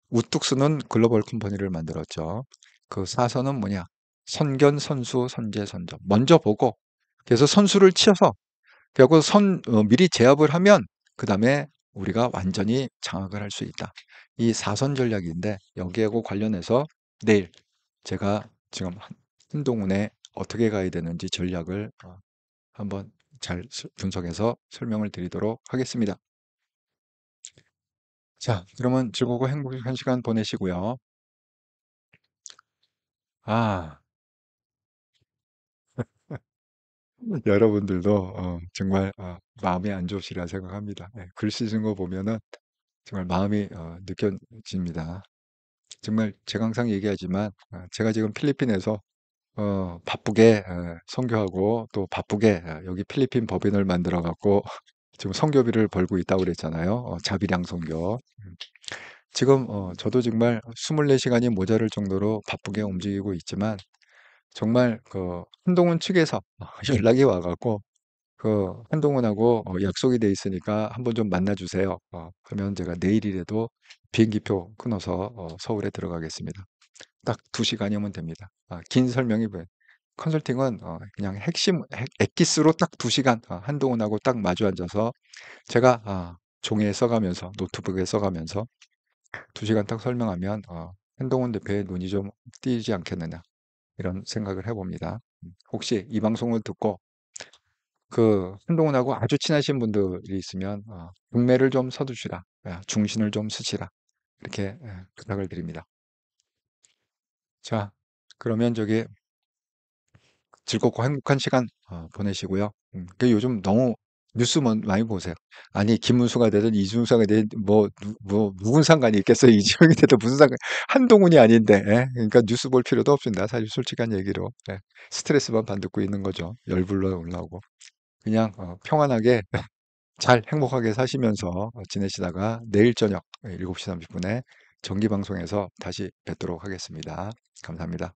우뚝 쓰는 글로벌 컴퍼니를 만들었죠. 그 사선은 뭐냐? 선견, 선수, 선제, 선점. 먼저 보고 그래서 선수를 치어서 그리고 미리 제압을 하면 그 다음에 우리가 완전히 장악을 할 수 있다. 이 사선 전략인데 여기하고 관련해서 내일 제가 지금 한동훈에 어떻게 가야 되는지 전략을 한번 잘 분석해서 설명을 드리도록 하겠습니다. 자, 그러면 즐겁고 행복한 시간 보내시고요. 아, 여러분들도 정말 마음이 안 좋으시라 생각합니다. 글 쓰신 거 보면은 정말 마음이 느껴집니다. 정말 제가 항상 얘기하지만 제가 지금 필리핀에서 바쁘게 선교하고 또 바쁘게 여기 필리핀 법인을 만들어 갖고 지금 선교비를 벌고 있다고 그랬잖아요. 자비량 선교. 지금 저도 정말 24시간이 모자랄 정도로 바쁘게 움직이고 있지만 정말 그 한동훈 측에서 연락이 와 갖고 그 한동훈하고 약속이 돼 있으니까 한번 좀 만나 주세요. 그러면 제가 내일이라도 비행기표 끊어서 서울에 들어가겠습니다. 딱 2시간이면 됩니다. 긴 설명이 왜 컨설팅은 그냥 핵심 엑기스로 딱 2시간 한동훈하고 딱 마주 앉아서 제가 종이에 써가면서 노트북에 써가면서 2시간 딱 설명하면 한동훈 대표의 눈이 좀 띄지 않겠느냐 이런 생각을 해봅니다. 혹시 이 방송을 듣고 그 한동훈하고 아주 친하신 분들이 있으면 경매를 좀 서두시라, 중신을 좀 쓰시라 이렇게 부탁을 드립니다. 자, 그러면 저기 즐겁고 행복한 시간 보내시고요. 그 요즘 너무 뉴스 많이 보세요. 아니 김문수가 되든 이준수가 되든 뭐 무슨 상관이 있겠어요. 이재명이 되든 무슨 상관? 한동훈이 아닌데. 예? 그러니까 뉴스 볼 필요도 없습니다. 사실 솔직한 얘기로 스트레스만 받고 있는 거죠. 열불로 올라오고 그냥 평안하게 잘 행복하게 사시면서 지내시다가 내일 저녁 7시 30분에 정기 방송에서 다시 뵙도록 하겠습니다. 감사합니다.